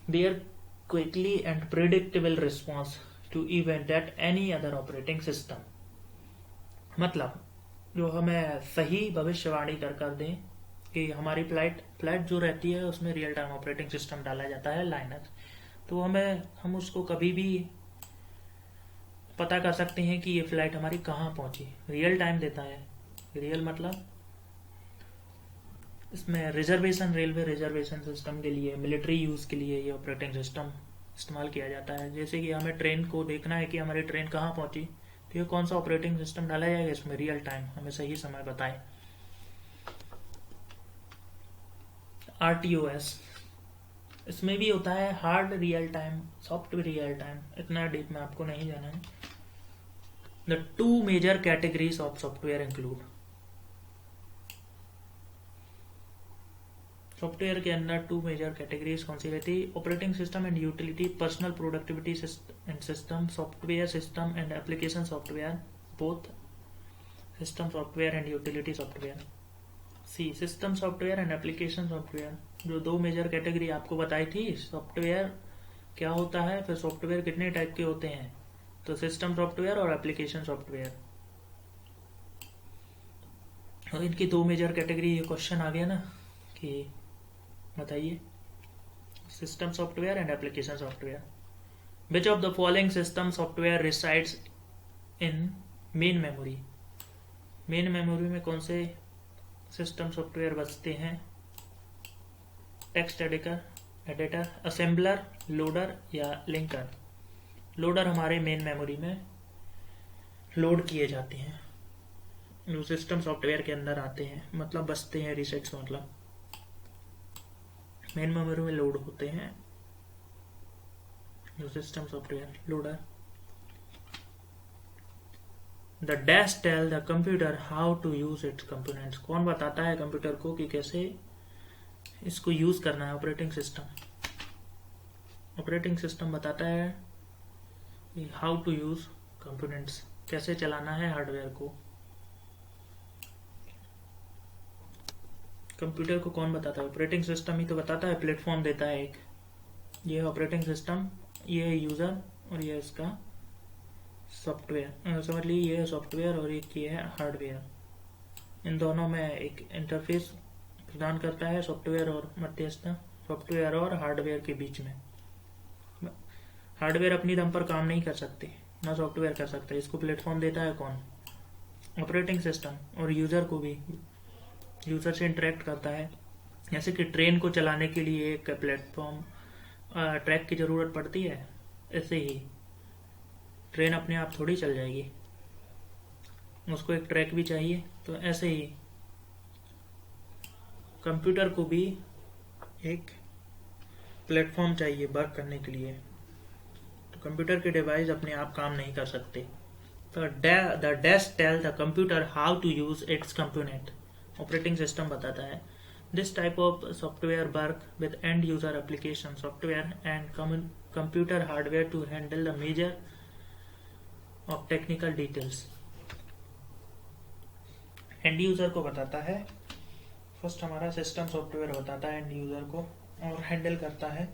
their quickly and predictable response to event at any other operating system। मतलब जो हमें सही भविष्यवाणी कर दें कि हमारी फ्लाइट जो रहती है उसमें रियल टाइम ऑपरेटिंग सिस्टम डाला जाता है लाइनक्स, तो हम उसको कभी भी पता कर सकते हैं कि ये फ्लाइट हमारी कहाँ पहुंची। रियल टाइम देता है, रियल मतलब इसमें रिजर्वेशन, रेलवे रिजर्वेशन सिस्टम के लिए, मिलिट्री यूज के लिए ये ऑपरेटिंग सिस्टम इस्तेमाल किया जाता है। जैसे कि हमें ट्रेन को देखना है कि हमारी ट्रेन कहाँ पहुंची, तो ये कौन सा ऑपरेटिंग सिस्टम डाला जाएगा इसमें? रियल टाइम, हमें सही समय बताए। RTOS इसमें भी होता है, hard real time, soft real time. इतना डीप में आपको नहीं जाना है। The two major categories of software include. Software के अंदर टू मेजर कैटेगरीज कौन सी रहती है? Operating system and utility, personal productivity and system, software system and application software, both system software and utility software. C system software and application software, जो दो major category आपको बताई थी। सॉफ्टवेयर क्या होता है, फिर सॉफ्टवेयर कितने टाइप के होते हैं, तो सिस्टम सॉफ्टवेयर और एप्लीकेशन सॉफ्टवेयर, और इनकी दो मेजर कैटेगरी। ये क्वेश्चन आ गया ना कि बताइए, system software and application software. Which of the following system software resides in main memory. Main memory में कौन से सिस्टम सॉफ्टवेयर बचते हैं? टेक्स्ट एडिटर, असेंबलर, लोडर या लिंकर। लोडर हमारे मेन मेमोरी में लोड किए जाते हैं, जो सिस्टम सॉफ्टवेयर के अंदर आते हैं, मतलब बचते हैं। रिसेट्स मतलब मेन मेमोरी में लोड होते हैं जो system software. Loader. The dash tell the computer how to use its components. कौन बताता है कंप्यूटर को कि कैसे इसको यूज करना है? Operating system. ऑपरेटिंग सिस्टम बताता है हाउ टू यूज कंपोनेंट्स, कैसे चलाना है हार्डवेयर को। कंप्यूटर को कौन बताता है? ऑपरेटिंग सिस्टम ही तो बताता है, प्लेटफॉर्म देता है एक। ये है ऑपरेटिंग सिस्टम, ये है यूज़र और ये है इसका सॉफ्टवेयर। समझ लीजिए, ये है सॉफ्टवेयर और एक ये है हार्डवेयर। इन दोनों में एक इंटरफेस प्रदान करता है सॉफ्टवेयर और मध्यस्थता, सॉफ्टवेयर और हार्डवेयर के बीच में। हार्डवेयर अपनी दम पर काम नहीं कर सकते, ना सॉफ्टवेयर कर सकते। इसको प्लेटफॉर्म देता है कौन? Operating system. और यूज़र को भी, यूज़र से इंटरेक्ट करता है। जैसे कि ट्रेन को चलाने के लिए एक प्लेटफॉर्म, ट्रैक की ज़रूरत पड़ती है, ऐसे ही ट्रेन अपने आप थोड़ी चल जाएगी, उसको एक ट्रैक भी चाहिए। तो ऐसे ही कंप्यूटर को भी एक प्लेटफॉर्म चाहिए वर्क करने के लिए। तो कंप्यूटर के डिवाइस अपने आप काम नहीं कर सकते। तो the desk tell the computer how to use its component. Operating system बताता है। This type of software work with end user application software and computer hardware to handle the major of technical details. End user को बताता है, first हमारा system software बताता है and user को, और हैंडल करता है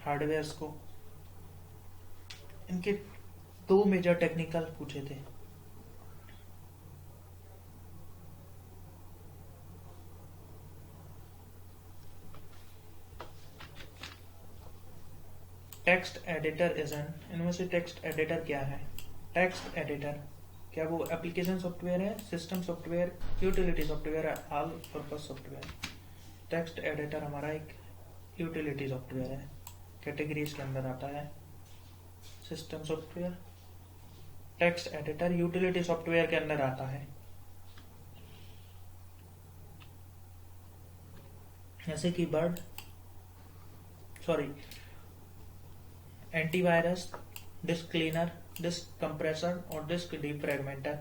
हार्डवेयर को। इनके दो मेजर टेक्निकल पूछे थे। टेक्स्ट एडिटर इज एन, इनमें से टेक्स्ट एडिटर क्या है? टेक्स्ट एडिटर क्या वो एप्लीकेशन सॉफ्टवेयर है, सिस्टम सॉफ्टवेयर, यूटिलिटी सॉफ्टवेयर है, all purpose software? Text editor हमारा एक यूटिलिटी सॉफ्टवेयर है, कैटेगरीज के अंदर आता है। System software, text editor utility software के अंदर आता है। जैसे कि antivirus, disk cleaner, disk compressor और डिस्क डीफ्रैगमेंटर,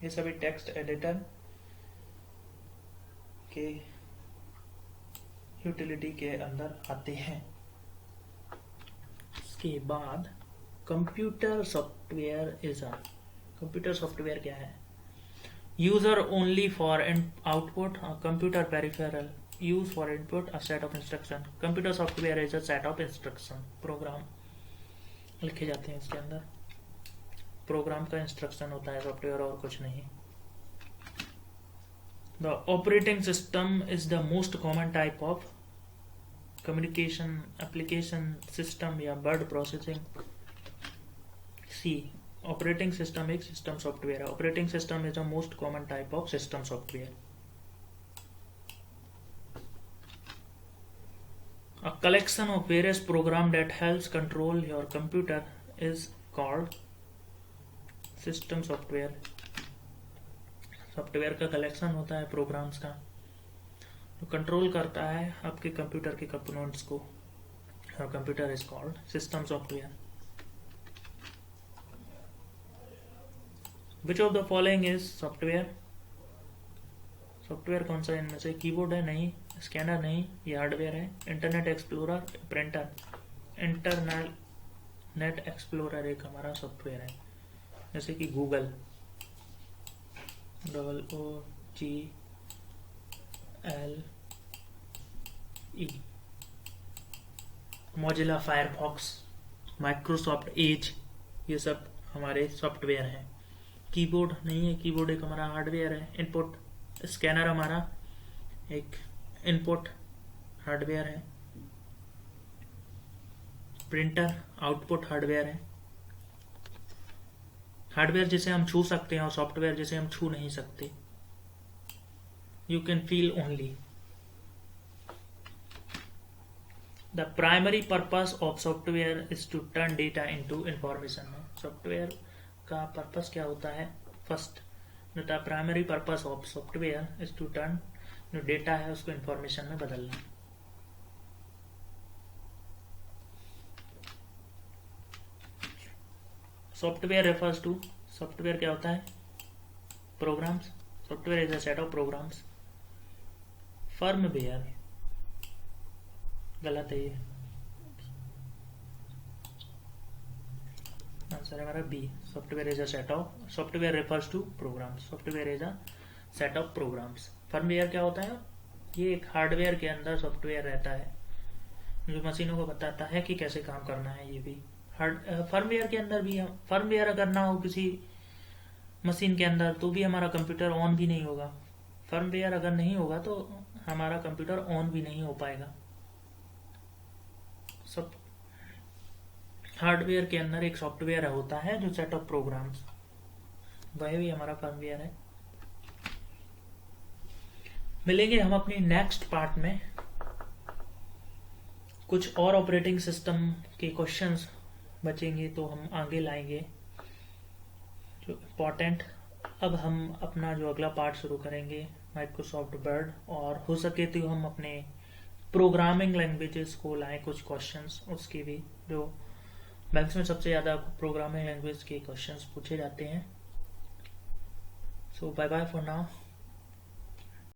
ये सभी टेक्स्ट एडिटर के यूटिलिटी के अंदर आते हैं। इसके बाद computer software is a, computer software क्या है? User only for output, computer peripheral use for input a set of instruction. Computer software is a set of instruction, program लिखे जाते हैं इसके अंदर। प्रोग्राम का इंस्ट्रक्शन होता है सॉफ्टवेयर, और कुछ नहीं। The operating system is the most common type of communication application system या वर्ड प्रोसेसिंग। सी, ऑपरेटिंग सिस्टम एक सिस्टम सॉफ्टवेयर है। Operating system is the most common type of system software. A collection of various programs that helps control your computer is called system software. Software का collection होता है programmes का, जो control करता है आपके कंप्यूटर के कंपोनेंट्स को, और computer is called system software. Which of the following is software? Software कौन सा इनमें से? कीबोर्ड है? नहीं। स्कैनर? नहीं। ये हार्डवेयर है। Internet explorer, printer. Internet explorer एक हमारा सॉफ्टवेयर है, जैसे कि Google, OOGLE, Mozilla Firefox, Microsoft Edge, ये सब हमारे सॉफ्टवेयर हैं। कीबोर्ड नहीं है, कीबोर्ड एक हमारा हार्डवेयर है। इनपुट स्कैनर हमारा एक इनपुट हार्डवेयर है। प्रिंटर आउटपुट हार्डवेयर है। हार्डवेयर जिसे हम छू सकते हैं और सॉफ्टवेयर जिसे हम छू नहीं सकते। You can feel only. The primary purpose of software is to turn data into information. Software का पर्पस क्या होता है? First, the primary purpose of software is to turn, जो डेटा है उसको इंफॉर्मेशन में बदलना। सॉफ्टवेयर रेफर्स टू, सॉफ्टवेयर क्या होता है? Programs. Software is a set of programs. Firmware गलत है, ये आंसर है हमारा B. Software is a set of, software refers to programs, software is a set of programs. Firmware क्या होता है? ये एक हार्डवेयर के अंदर सॉफ्टवेयर रहता है जो मशीनों को बताता है कि कैसे काम करना है। ये भी हार्ड फर्मवेयर के अंदर भी, हम फर्मवेयर अगर ना हो किसी मशीन के अंदर तो भी हमारा कंप्यूटर ऑन भी नहीं होगा। फर्मवेयर अगर नहीं होगा तो हमारा कंप्यूटर ऑन भी नहीं हो पाएगा। सब हार्डवेयर के अंदर एक सॉफ्टवेयर होता है जो सेट ऑफ प्रोग्राम्स, वह भी हमारा फर्मवेयर है। मिलेंगे हम अपनी नेक्स्ट पार्ट में, कुछ और ऑपरेटिंग सिस्टम के क्वेश्चंस बचेंगे तो हम आगे लाएंगे जो इम्पोर्टेंट। अब हम अपना जो अगला पार्ट शुरू करेंगे माइक्रोसॉफ्ट वर्ड, और हो सके तो हम अपने प्रोग्रामिंग लैंग्वेजेस को लाएं कुछ क्वेश्चंस उसके भी, जो बैंक्स में सबसे ज़्यादा प्रोग्रामिंग लैंग्वेज के क्वेश्चंस पूछे जाते हैं। सो बाय बाय फॉर नाउ।